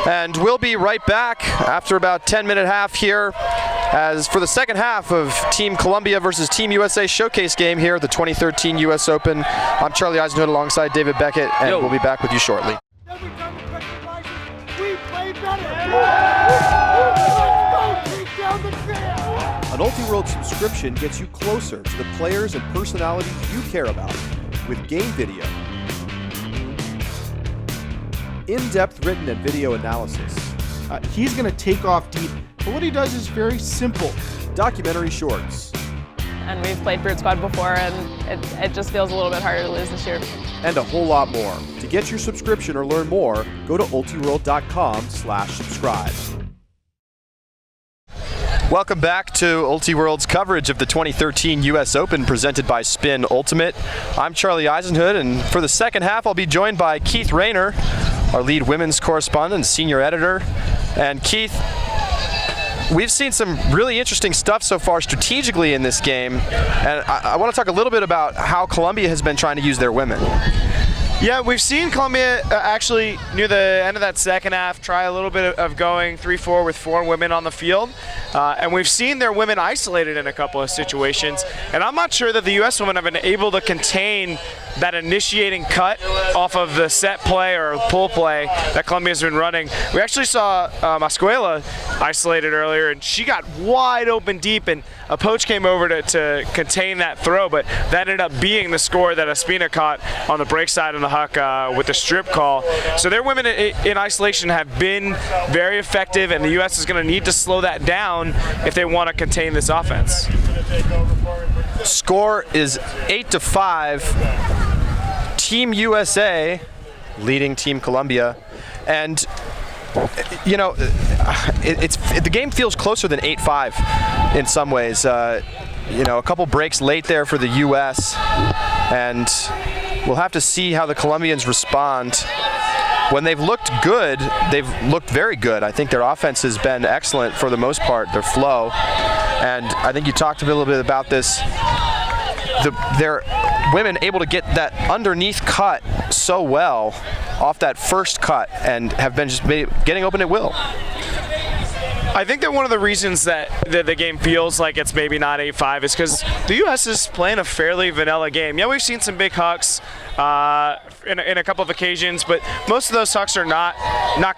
S2: And we'll be right back after about 10-minute half here as for the second half of Team Colombia versus Team USA showcase game here at the 2013 US Open. I'm Charlie Eisenhood alongside David Beckett, and we'll be back with you shortly.
S1: Every time we press the license, we play better. Let's go, take down the field.
S6: An Ultiworld subscription gets you closer to the players and personalities you care about with game video, in-depth written and video analysis,
S3: He's going to take off deep, but what he does is very simple.
S6: documentary shorts,
S4: And we've played Brute Squad before, and it just feels a little bit harder to lose this year.
S6: and a whole lot more. To get your subscription or learn more, go to ultiworld.com/subscribe.
S2: Welcome back to Ultiworld's coverage of the 2013 US Open presented by Spin Ultimate. I'm Charlie Eisenhood, and for the second half I'll be joined by Keith Rayner, our lead women's correspondent and senior editor. And Keith, we've seen some really interesting stuff so far strategically in this game, and I want to talk a little bit about how Colombia has been trying to use their women.
S7: Yeah, we've seen Colombia actually near the end of that second half try a little bit of going 3-4 with 4 women on the field. And we've seen their women isolated in a couple of situations. And I'm not sure that the U.S. women have been able to contain that initiating cut off of the set play or pull play that Colombia's been running. We actually saw Mascuela isolated earlier, and she got wide open deep, and a poach came over to contain that throw, but that ended up being the score that Espina caught on the break side of the huck with the strip call. So their women in isolation have been very effective, and the U.S. is going to need to slow that down if they want to contain this offense.
S2: Score is 8-5. Team USA leading Team Colombia, and you know, the game feels closer than 8-5 in some ways. You know, a couple breaks late there for the U.S., and we'll have to see how the Colombians respond. When they've looked good, they've looked very good. I think their offense has been excellent for the most part, their flow. And I think you talked a little bit about this. Their women able to get that underneath cut so well off that first cut and have been just getting open at will.
S7: I think that one of the reasons that the game feels like it's maybe not 8-5 is because the U.S. is playing a fairly vanilla game. Yeah, we've seen some big hucks in a couple of occasions, but most of those hucks are not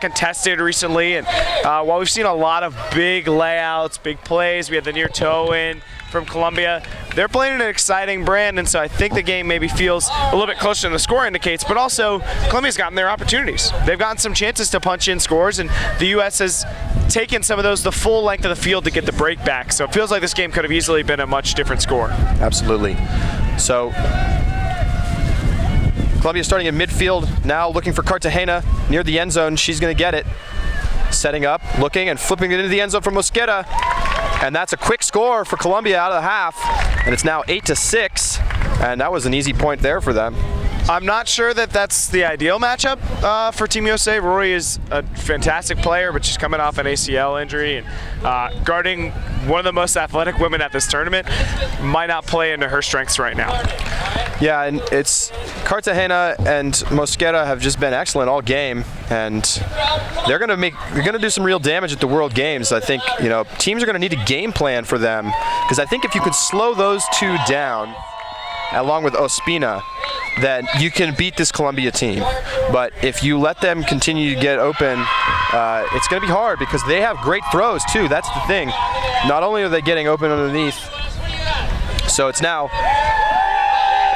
S7: contested recently. And while we've seen a lot of big layouts, big plays, we had the near toe in from Colombia, they're playing an exciting brand, and so I think the game maybe feels a little bit closer than the score indicates, but also Colombia's gotten their opportunities. They've gotten some chances to punch in scores, and the U.S. has taken some of those the full length of the field to get the break back. So it feels like this game could have easily been a much different score.
S2: Absolutely. So Colombia starting in midfield, now looking for Cartagena near the end zone. She's going to get it. Setting up, looking, and flipping it into the end zone for Mosquera. And that's a quick score for Colombia out of the half. And it's now 8-6. And that was an easy point there for them.
S7: I'm not sure that that's the ideal matchup for Team USA. Rory is a fantastic player, but she's coming off an ACL injury, and guarding one of the most athletic women at this tournament might not play into her strengths right now.
S2: Yeah, and it's Cartagena and Mosquera have just been excellent all game, and they're gonna do some real damage at the World Games. I think teams are gonna need a game plan for them, because I think if you could slow those two down, along with Ospina, then you can beat this Colombia team. But if you let them continue to get open, it's going to be hard, because they have great throws too. That's the thing. Not only are they getting open underneath, so it's now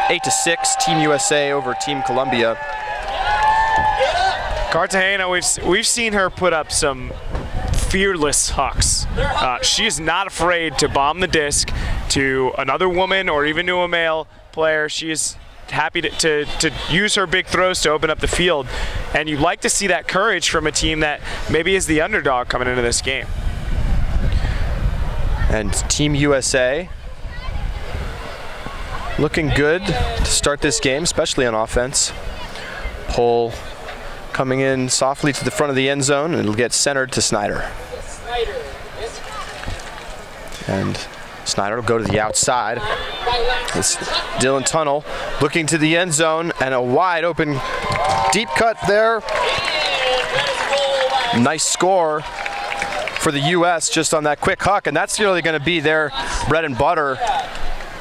S2: 8-6, Team USA over Team Colombia.
S7: Cartagena, we've seen her put up some fearless hucks. She is not afraid to bomb the disc to another woman or even to a male player. She is happy to use her big throws to open up the field, and you like to see that courage from a team that maybe is the underdog coming into this game.
S2: And Team USA looking good to start this game, especially on offense. Pole coming in softly to the front of the end zone, and it'll get centered to Snyder. And Snyder will go to the outside. It's Dylan Tunnel looking to the end zone, and a wide open deep cut there. Nice score for the U.S. just on that quick huck, and that's really going to be their bread and butter.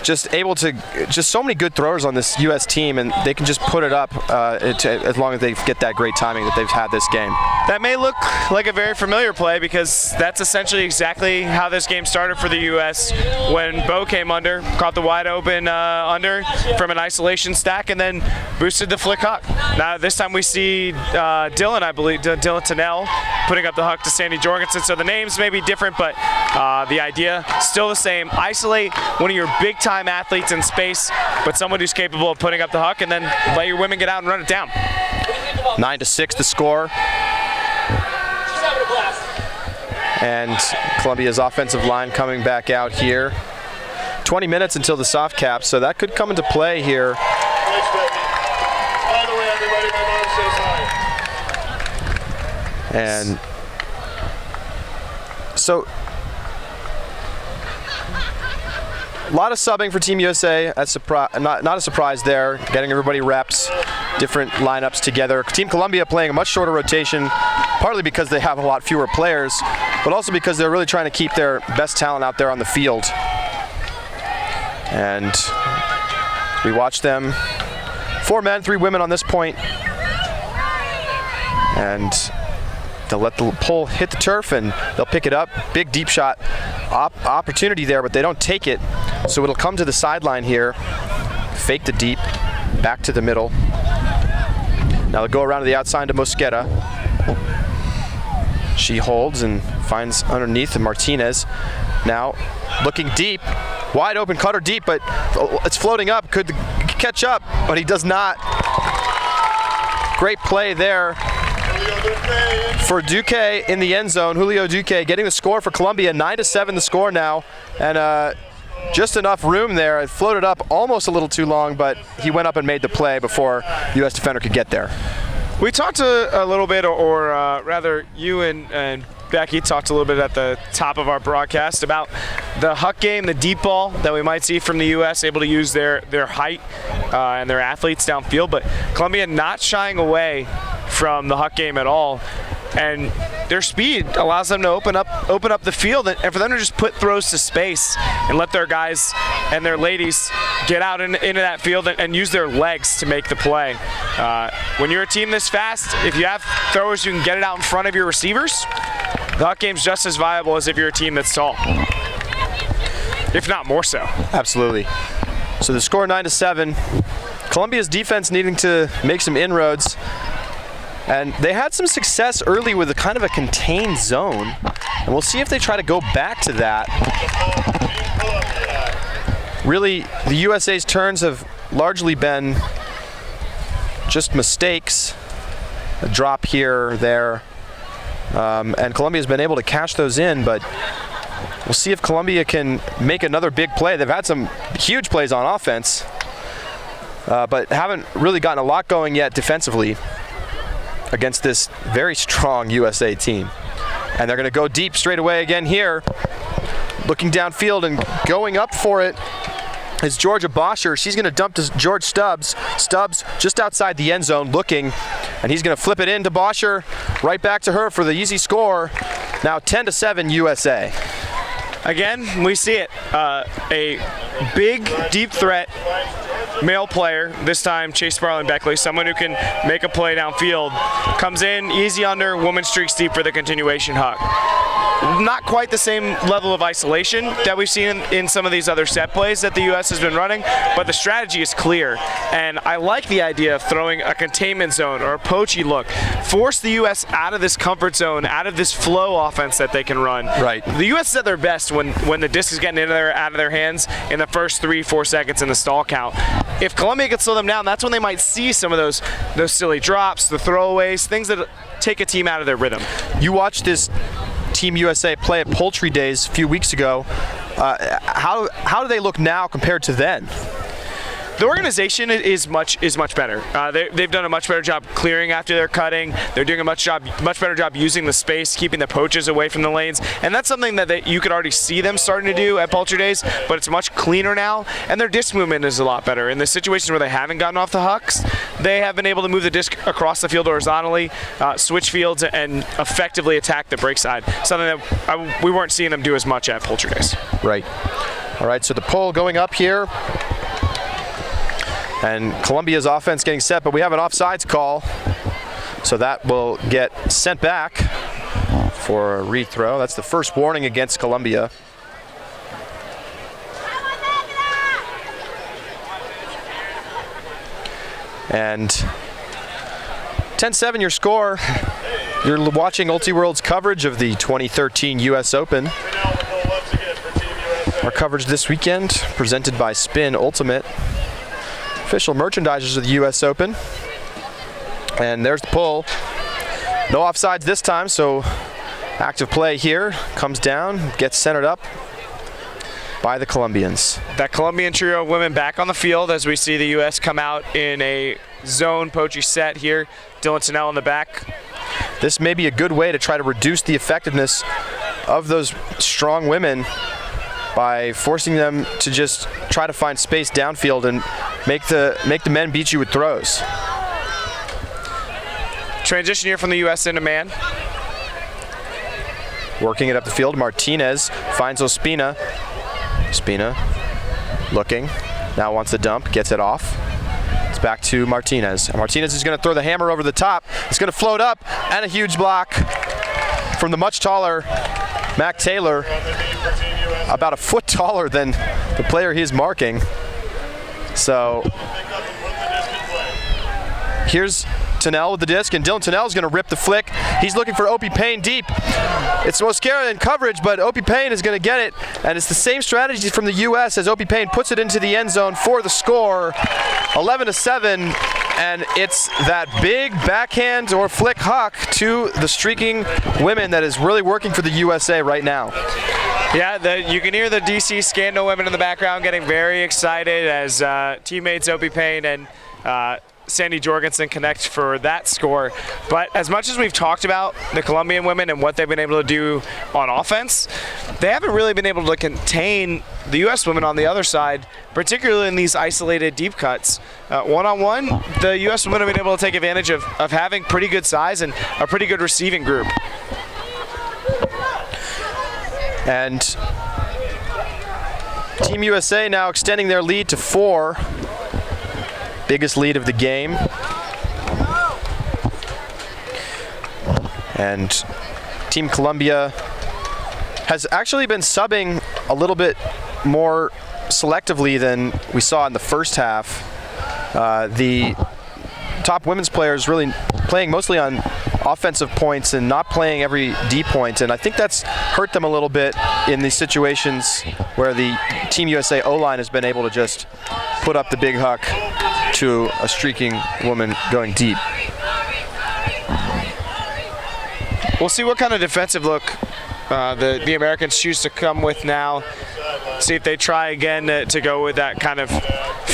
S2: Just so many good throwers on this U.S. team, and they can just put it up as long as they get that great timing that they've had this game.
S7: That may look like a very familiar play, because that's essentially exactly how this game started for the U.S. when Bo came under, caught the wide open under from an isolation stack, and then boosted the flick huck. Now this time we see Dylan, I believe, Dylan Tunnell, putting up the huck to Sandy Jorgensen. So the names may be different, but the idea still the same. Isolate one of your big-time athletes in space, but someone who's capable of putting up the huck, and then let your women get out and run it down.
S2: 9-6 the score. And Colombia's offensive line coming back out here. 20 minutes until the soft cap, so that could come into play here. And so a lot of subbing for Team USA. That's not a surprise there. Getting everybody reps, different lineups together. Team Colombia playing a much shorter rotation, partly because they have a lot fewer players, but also because they're really trying to keep their best talent out there on the field. And we watch them. 4 men, 3 women on this point. And they'll let the pole hit the turf, and they'll pick it up. Big deep shot opportunity there, but they don't take it. So it'll come to the sideline here. Fake the deep, back to the middle. Now they'll go around to the outside to Mosquera. She holds and finds underneath Martinez. Now looking deep, wide open cutter deep, but it's floating up. Could catch up, but he does not. Great play there for Duque in the end zone. Julio Duque getting the score for Colombia. 9-7 the score now, and just enough room there. It floated up almost a little too long, but he went up and made the play before U.S. defender could get there.
S7: We talked a little bit, or rather you and Becky talked a little bit at the top of our broadcast about the huck game, the deep ball that we might see from the U.S., able to use their height and their athletes downfield, but Colombia not shying away from the huck game at all, and their speed allows them to open up the field, and for them to just put throws to space and let their guys and their ladies get out into that field and use their legs to make the play. When you're a team this fast, if you have throwers who can get it out in front of your receivers, the huck game's just as viable as if you're a team that's tall, if not more so.
S2: Absolutely. So the score 9-7. Colombia's defense needing to make some inroads. And they had some success early with a kind of a contained zone. And we'll see if they try to go back to that. Really, the USA's turns have largely been just mistakes. A drop here or there. And Colombia's been able to cash those in, but we'll see if Colombia can make another big play. They've had some huge plays on offense. but haven't really gotten a lot going yet defensively against this very strong USA team. And they're going to go deep straight away again here. Looking downfield and going up for it is Georgia Boscher. She's going to dump to George Stubbs. Stubbs just outside the end zone looking, and he's going to flip it into Boscher. Right back to her for the easy score. Now 10-7 USA.
S7: Again, we see it. A big, deep threat male player, this time Chase Sparling-Beckley, someone who can make a play downfield, comes in, easy under, woman streaks deep for the continuation huck. Not quite the same level of isolation that we've seen in some of these other set plays that the U.S. has been running, but the strategy is clear. And I like the idea of throwing a containment zone or a poachy look. Force the U.S. out of this comfort zone, out of this flow offense that they can run.
S2: Right.
S7: The U.S. is at their best when the disc is getting out of their hands in the first 3-4 seconds in the stall count. If Colombia can slow them down, that's when they might see some of those silly drops, the throwaways, things that take a team out of their rhythm.
S2: You watched this Team USA play at Poultry Days a few weeks ago. How do they look now compared to then?
S7: The organization is much better. They've done a much better job clearing after they're cutting. They're doing a much better job using the space, keeping the poaches away from the lanes, and that's something that you could already see them starting to do at Poultry Days. But it's much cleaner now, and their disc movement is a lot better. In the situations where they haven't gotten off the hucks, they have been able to move the disc across the field horizontally, switch fields, and effectively attack the break side. Something that we weren't seeing them do as much at Poultry Days.
S2: Right. All right. So the pull going up here. And Colombia's offense getting set, but we have an offsides call. So that will get sent back for a rethrow. That's the first warning against Colombia. And 10-7 your score. You're watching Ultiworld's coverage of the 2013 US Open. Our coverage this weekend presented by Spin Ultimate, official merchandisers of the US Open. And there's the pull. No offsides this time, so active play here. Comes down, gets centered up by the Colombians.
S7: That Colombian trio of women back on the field as we see the U.S. come out in a zone poachy set here. Dylan Tennell in the back.
S2: This may be a good way to try to reduce the effectiveness of those strong women by forcing them to just try to find space downfield and make the men beat you with throws.
S7: Transition here from the U.S. into man.
S2: Working it up the field, Martinez finds Ospina. Ospina looking, now wants the dump, gets it off. It's back to Martinez. And Martinez is going to throw the hammer over the top. It's going to float up, and a huge block from the much taller Mac Taylor, about a foot taller than the player he's marking. So here's Tennell with the disc, and Dylan Tennell is going to rip the flick. He's looking for Opie Payne deep. It's Mosquera in coverage, but Opie Payne is going to get it, and it's the same strategy from the U.S. as Opie Payne puts it into the end zone for the score, 11-7, and it's that big backhand or flick huck to the streaking women that is really working for the USA right now.
S7: Yeah, you can hear the DC Scandal women in the background getting very excited as teammates Opie Payne and Sandy Jorgensen connect for that score. But as much as we've talked about the Colombian women and what they've been able to do on offense, they haven't really been able to contain the U.S. women on the other side, particularly in these isolated deep cuts. One-on-one, the U.S. women have been able to take advantage of having pretty good size and a pretty good receiving group.
S2: And Team USA now extending their lead to 4. Biggest lead of the game. And Team Colombia has actually been subbing a little bit more selectively than we saw in the first half. The top women's players really playing mostly on offensive points and not playing every D point, and I think that's hurt them a little bit in these situations where the Team USA O-line has been able to just put up the big huck to a streaking woman going deep.
S7: We'll see what kind of defensive look the Americans choose to come with now. See if they try again to go with that kind of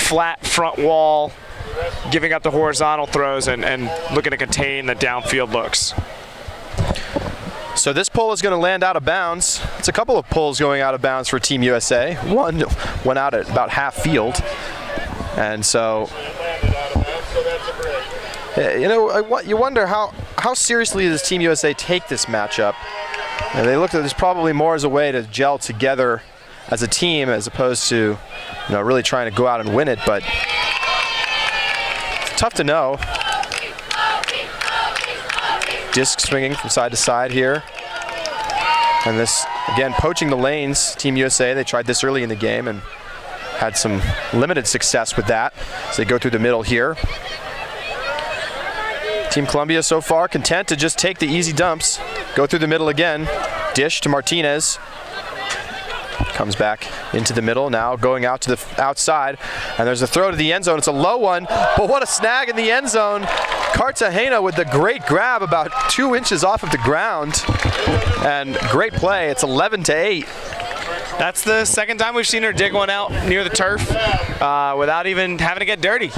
S7: flat front wall, giving up the horizontal throws and looking to contain the downfield looks.
S2: So this pull is going to land out of bounds. It's a couple of pulls going out of bounds for Team USA. One went out at about half field. And so, you know, you wonder how seriously does Team USA take this matchup? And they looked at this probably more as a way to gel together as a team as opposed to, you know, really trying to go out and win it. But it's tough to know. Disc swinging from side to side here. And this, again, poaching the lanes. Team USA, they tried this early in the game and had some limited success with that. So they go through the middle here. Team Colombia so far content to just take the easy dumps. Go through the middle again. Dish to Martinez. Comes back into the middle, now going out to the outside. And there's a throw to the end zone. It's a low one, but what a snag in the end zone. Cartagena with the great grab about 2 inches off of the ground. And great play. It's 11-8.
S7: That's the second time we've seen her dig one out near the turf without even having to get dirty.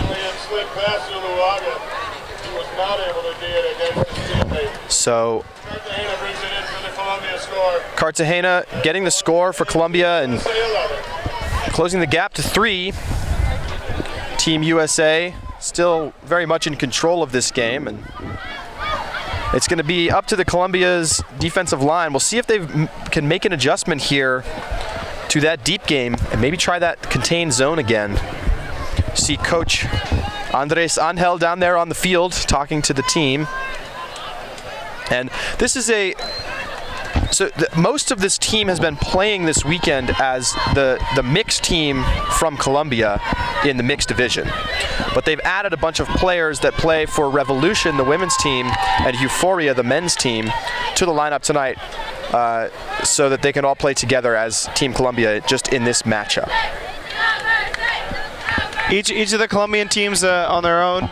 S2: So Cartagena getting the score for Colombia and closing the gap to 3. Team USA still very much in control of this game, and it's going to be up to the Colombia's defensive line. We'll see if they can make an adjustment here to that deep game and maybe try that contained zone again. See Coach Andres Angel down there on the field talking to the team. And this is most of this team has been playing this weekend as the mixed team from Colombia in the mixed division. But they've added a bunch of players that play for Revolution, the women's team, and Euphoria, the men's team, to the lineup tonight so that they can all play together as Team Colombia just in this matchup.
S7: Each of the Colombian teams on their own,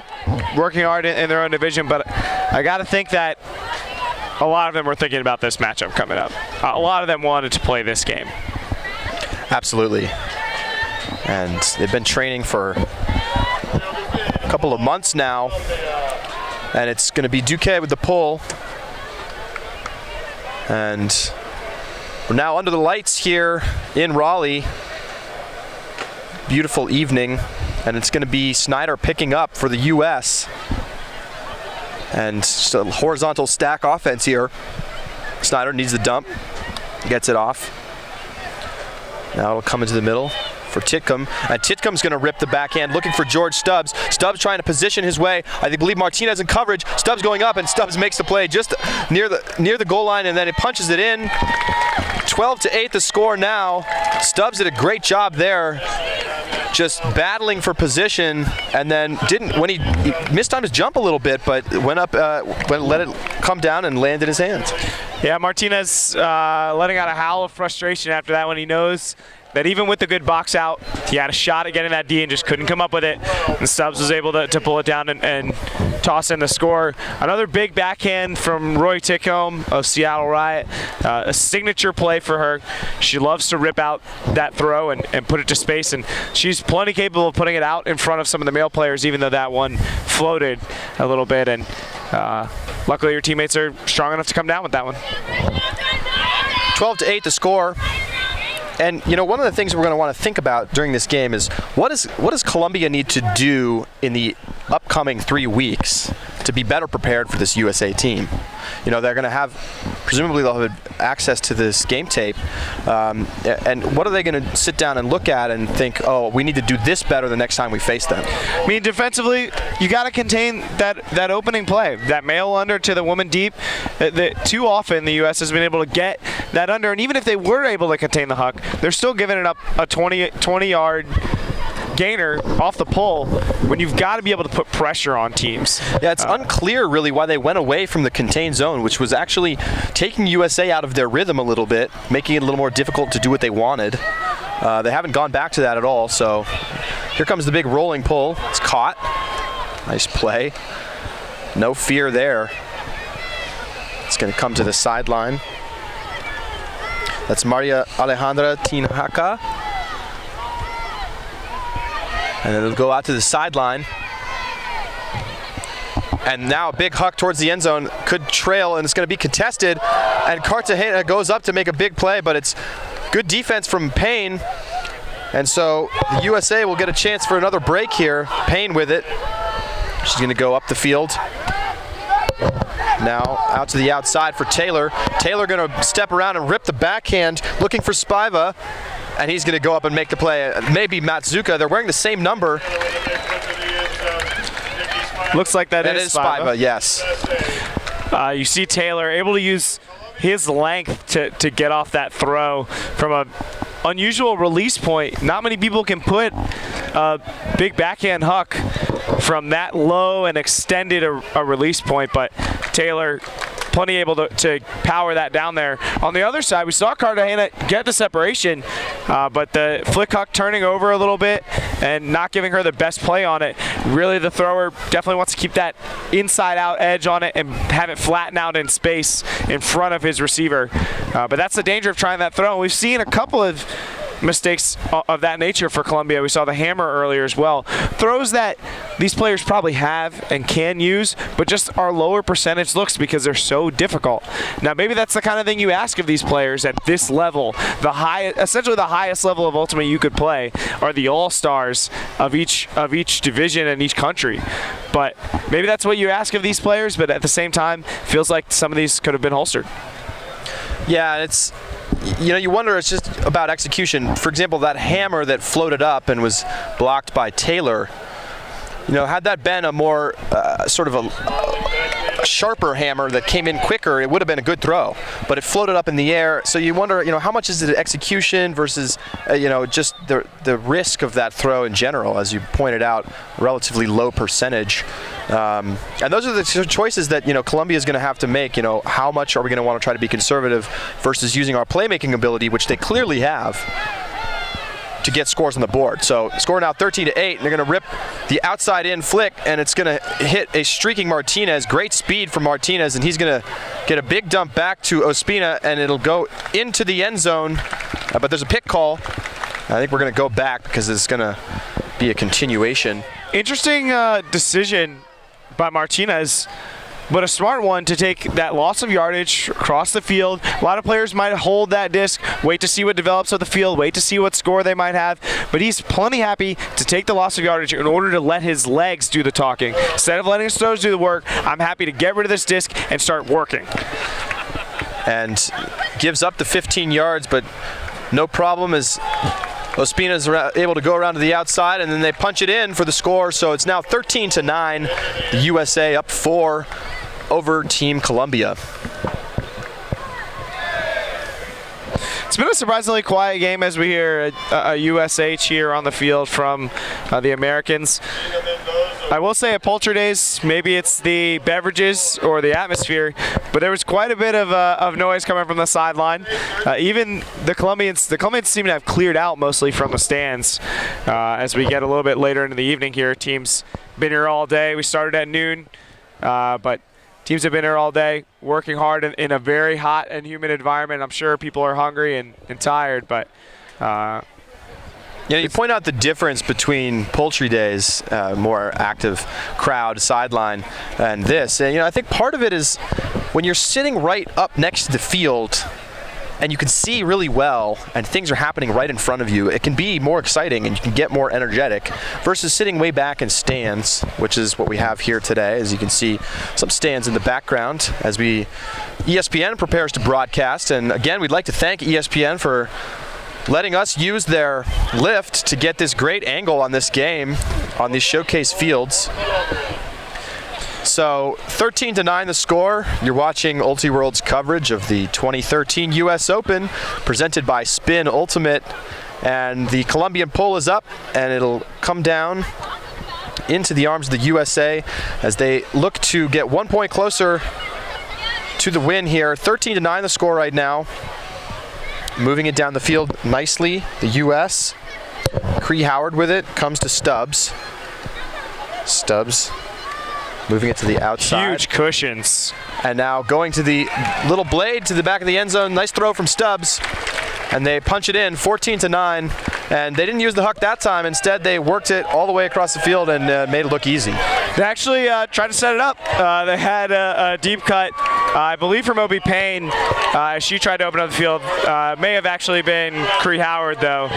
S7: working hard in their own division, but I got to think that a lot of them were thinking about this matchup coming up. A lot of them wanted to play this game.
S2: Absolutely. And they've been training for a couple of months now. And it's going to be Duque with the pull. And we're now under the lights here in Raleigh. Beautiful evening. And it's going to be Snyder picking up for the U.S. And just a horizontal stack offense here. Snyder needs the dump, gets it off. Now it'll come into the middle for Titcomb, and Titcomb's gonna rip the backhand, looking for George Stubbs. Stubbs trying to position his way. I believe Martinez in coverage. Stubbs going up, and Stubbs makes the play just near the goal line, and then it punches it in. 12-8 the score now. Stubbs did a great job there, just battling for position, and then when he missed on his jump a little bit, but went up, let it come down and land in his hands.
S7: Yeah, Martinez letting out a howl of frustration after that when he knows that even with the good box out, he had a shot at getting that D and just couldn't come up with it. And Stubbs was able to pull it down and toss in the score. Another big backhand from Roy Titcomb of Seattle Riot. A signature play for her. She loves to rip out that throw and put it to space, and she's plenty capable of putting it out in front of some of the male players, even though that one floated a little bit. And luckily, your teammates are strong enough to come down with that one.
S2: 12-8 the score. And you know, one of the things we're going to want to think about during this game is what does Colombia need to do in the upcoming 3 weeks to be better prepared for this USA team? You know, they're going to have, presumably they'll have access to this game tape, and what are they going to sit down and look at and think, oh, we need to do this better the next time we face them?
S7: I mean, defensively, you got to contain that opening play, that male under to the woman deep. Too often the U.S. has been able to get that under, and even if they were able to contain the huck, they're still giving it up a 20-yard gainer off the pull when you've got to be able to put pressure on teams.
S2: Yeah, it's unclear really why they went away from the contained zone, which was actually taking USA out of their rhythm a little bit, making it a little more difficult to do what they wanted. They haven't gone back to that at all, so here comes the big rolling pull. It's caught. Nice play. No fear there. It's going to come to the sideline. That's Maria Alejandra Tinajaka. And then it'll go out to the sideline. And now a big huck towards the end zone, could trail, and it's going to be contested. And Cartagena goes up to make a big play, but it's good defense from Payne. And so the USA will get a chance for another break here. Payne with it. She's going to go up the field. Now out to the outside for Taylor. Taylor going to step around and rip the backhand, looking for Spiva. And he's going to go up and make the play. Maybe Matsuka. They're wearing the same number.
S7: Looks like that is Spiva.
S2: Yes.
S7: You see Taylor able to use his length to get off that throw from a unusual release point. Not many people can put a big backhand huck from that low and extended a release point, but Taylor plenty able to power that down there. On the other side, we saw Cartagena get the separation, but the flick huck turning over a little bit and not giving her the best play on it. Really, the thrower definitely wants to keep that inside-out edge on it and have it flatten out in space in front of his receiver. But that's the danger of trying that throw. We've seen a couple of mistakes of that nature for Colombia. We saw the hammer earlier as well. Throws that these players probably have and can use, but just are lower percentage looks because they're so difficult. Now maybe that's the kind of thing you ask of these players at this level. Essentially the highest level of Ultimate you could play are the all-stars of each division and each country. But maybe that's what you ask of these players, but at the same time, feels like some of these could have been holstered.
S2: Yeah, it's, you wonder, it's just about execution. For example, that hammer that floated up and was blocked by Taylor, had that been a more sort of a sharper hammer that came in quicker, it would have been a good throw. But it floated up in the air, so you wonder, how much is it execution versus, just the risk of that throw in general, as you pointed out, relatively low percentage. And those are the choices that Colombia is going to have to make. How much are we going to want to try to be conservative versus using our playmaking ability, which they clearly have, to get scores on the board. So score now 13-8, and they're going to rip the outside in flick, and it's going to hit a streaking Martinez. Great speed from Martinez, and he's going to get a big dump back to Ospina, and it'll go into the end zone. But there's a pick call. I think we're going to go back because it's going to be a continuation.
S7: Interesting decision by Martinez, but a smart one to take that loss of yardage across the field. A lot of players might hold that disc, wait to see what develops on the field, wait to see what score they might have, but he's plenty happy to take the loss of yardage in order to let his legs do the talking. Instead of letting his toes do the work, I'm happy to get rid of this disc and start working.
S2: And gives up the 15 yards, but no problem as Ospina's able to go around to the outside, and then they punch it in for the score. So it's now 13-9. The USA up 4 over Team Colombia.
S7: It's been a surprisingly quiet game as we hear a USA cheer on the field from the Americans. I will say at Poultry Days, maybe it's the beverages or the atmosphere, but there was quite a bit of noise coming from the sideline. Even the Colombians seem to have cleared out mostly from the stands as we get a little bit later into the evening here. Teams been here all day. We started at noon, but teams have been here all day, working hard in a very hot and humid environment. I'm sure people are hungry and tired, but
S2: you point out the difference between Poultry Days, more active crowd sideline, and this. And I think part of it is when you're sitting right up next to the field and you can see really well and things are happening right in front of you, it can be more exciting and you can get more energetic versus sitting way back in stands, which is what we have here today. As you can see, some stands in the background as ESPN prepares to broadcast. And again, we'd like to thank ESPN for letting us use their lift to get this great angle on this game on these showcase fields. So 13-9 the score. You're watching Ultiworld's coverage of the 2013 US Open presented by Spin Ultimate, and the Colombian pole is up and it'll come down into the arms of the USA as they look to get 1 point closer to the win here. 13-9 the score right now. Moving it down the field nicely, the U.S. Cree Howard with it, comes to Stubbs. Stubbs moving it to the outside.
S7: Huge cushions.
S2: And now going to the little blade to the back of the end zone. Nice throw from Stubbs. And they punch it in, 14-9. And they didn't use the huck that time. Instead, they worked it all the way across the field and made it look easy.
S7: They actually tried to set it up. They had a deep cut, I believe, from Obi Payne. She tried to open up the field. May have actually been Cree Howard, though.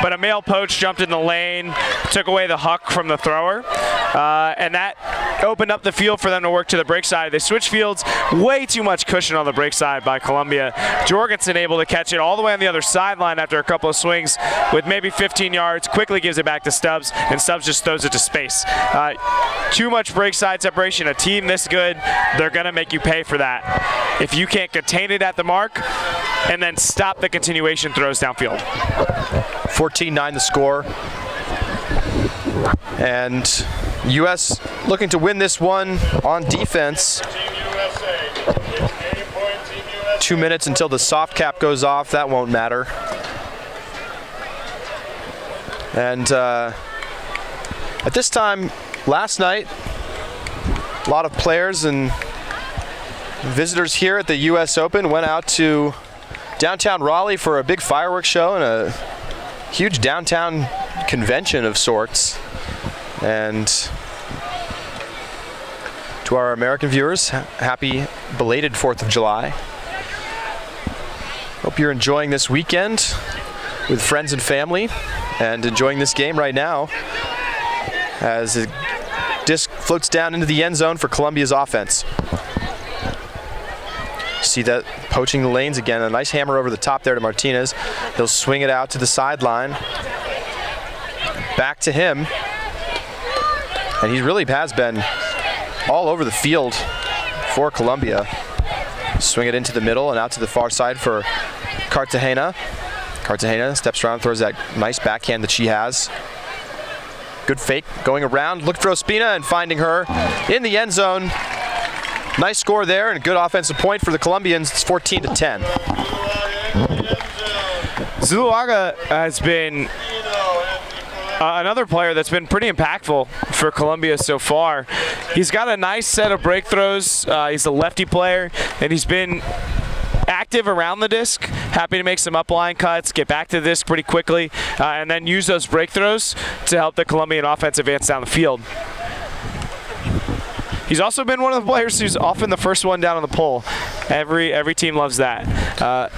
S7: But a male poach jumped in the lane, took away the huck from the thrower, and that opened up the field for them to work to the break side. They switched fields, way too much cushion on the break side by Columbia. Jorgensen able to catch it all the way on the other sideline after a couple of swings with maybe 15 yards, quickly gives it back to Stubbs, and Stubbs just throws it to space. Too much break side separation. A team this good, they're going to make you pay for that. If you can't contain it at the mark and then stop the continuation throws downfield.
S2: 14-9 the score. And U.S. looking to win this one on defense. 2 minutes until the soft cap goes off. That won't matter. And at this time last night, a lot of players and visitors here at the U.S. Open went out to downtown Raleigh for a big fireworks show and a huge downtown convention of sorts. And to our American viewers, happy belated 4th of July. Hope you're enjoying this weekend with friends and family and enjoying this game right now as the disc floats down into the end zone for Columbia's offense. See that poaching the lanes again. A nice hammer over the top there to Martinez. He'll swing it out to the sideline. Back to him. And he really has been all over the field for Columbia. Swing it into the middle and out to the far side for Cartagena. Cartagena steps around, throws that nice backhand that she has. Good fake going around. Look for Ospina and finding her in the end zone. Nice score there and a good offensive point for the Colombians. It's 14-10.
S7: Zuluaga has been another player that's been pretty impactful for Columbia so far. He's got a nice set of break throws. He's a lefty player, and he's been active around the disc, happy to make some upline cuts, get back to the disc pretty quickly, and then use those break throws to help the Colombian offense advance down the field. He's also been one of the players who's often the first one down on the pole. Every team loves that.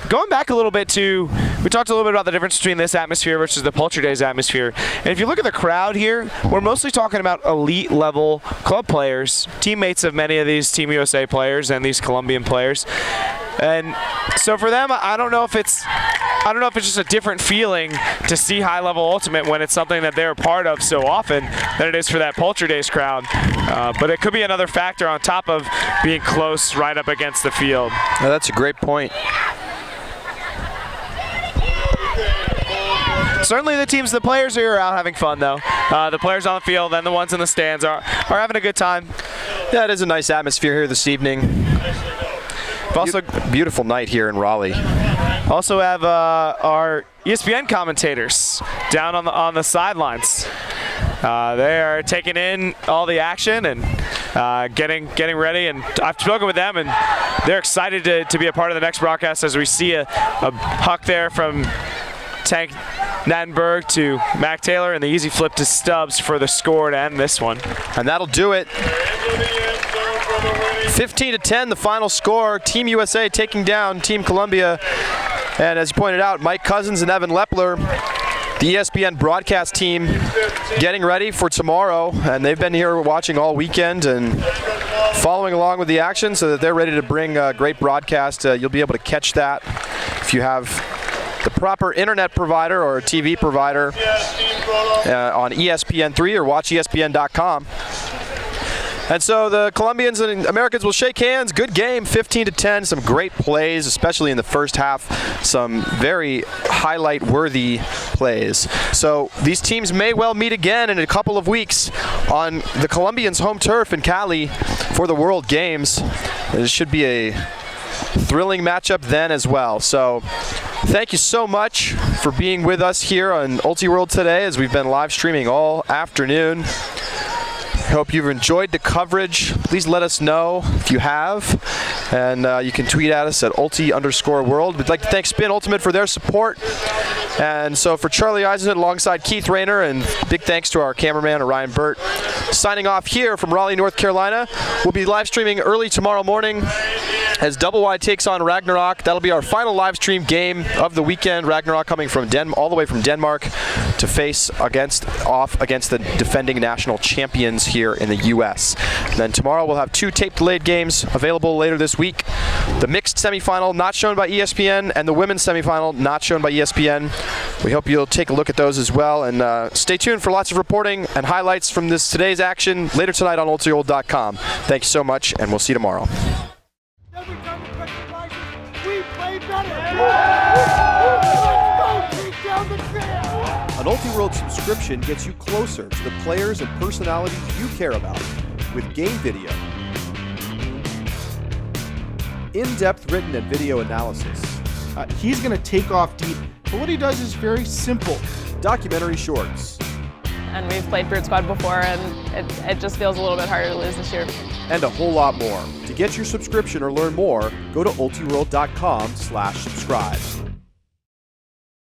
S7: Going back a little bit to, we talked a little bit about the difference between this atmosphere versus the Poultry Days atmosphere. And if you look at the crowd here, we're mostly talking about elite level club players, teammates of many of these Team USA players and these Colombian players. And so for them, I don't know if it's just a different feeling to see high-level ultimate when it's something that they're a part of so often than it is for that Poultry Days crowd. But it could be another factor on top of being close right up against the field.
S2: Yeah, that's a great point.
S7: Certainly the players here are out having fun, though. The players on the field and the ones in the stands are having a good time.
S2: Yeah, it is a nice atmosphere here this evening. Also, beautiful night here in Raleigh.
S7: Also have our ESPN commentators down on the sidelines. They are taking in all the action and getting ready. And I've spoken with them, and they're excited to be a part of the next broadcast as we see a huck there from Tank Nattenberg to Mac Taylor, and the easy flip to Stubbs for the score to end this one.
S2: And that'll do it. 15-10, the final score. Team USA taking down Team Colombia. And as you pointed out, Mike Cousins and Evan Lepler, the ESPN broadcast team, getting ready for tomorrow. And they've been here watching all weekend and following along with the action so that they're ready to bring a great broadcast. You'll be able to catch that if you have the proper internet provider or TV provider on ESPN3 or watchespn.com. And so the Colombians and Americans will shake hands. Good game, 15-10. Some great plays, especially in the first half. Some very highlight-worthy plays. So these teams may well meet again in a couple of weeks on the Colombians' home turf in Cali for the World Games. It should be a thrilling matchup then as well. So thank you so much for being with us here on Ultiworld today as we've been live streaming all afternoon. hope you've enjoyed the coverage. Please let us know if you have, and you can tweet at us at ulti_world. We'd like to thank Spin Ultimate for their support. And so for Charlie Eisen alongside Keith Rayner, and big thanks to our cameraman Orion Burt, signing off here from Raleigh, North Carolina. We'll be live streaming early tomorrow morning as Double Wide takes on Ragnarok. That'll be our final live stream game of the weekend. Ragnarok coming from all the way from Denmark to face off against the defending national champions here in the U.S. And then tomorrow we'll have 2 tape-delayed games available later this week. The mixed semifinal not shown by ESPN, and the women's semifinal not shown by ESPN. We hope you'll take a look at those as well, and stay tuned for lots of reporting and highlights from today's action later tonight on Ultiworld.com. Thanks so much, and we'll see you tomorrow.
S1: Every time the pressure rises, we play better. Let's go take down the trail.
S6: An Ultiworld subscription gets you closer to the players and personalities you care about with game video, in-depth written and video analysis,
S3: He's going to take off deep, but what he does is very simple.
S6: documentary shorts,
S4: And we've played Brute Squad before, and it just feels a little bit harder to lose this year.
S6: and a whole lot more. To get your subscription or learn more, go to ultiworld.com/subscribe.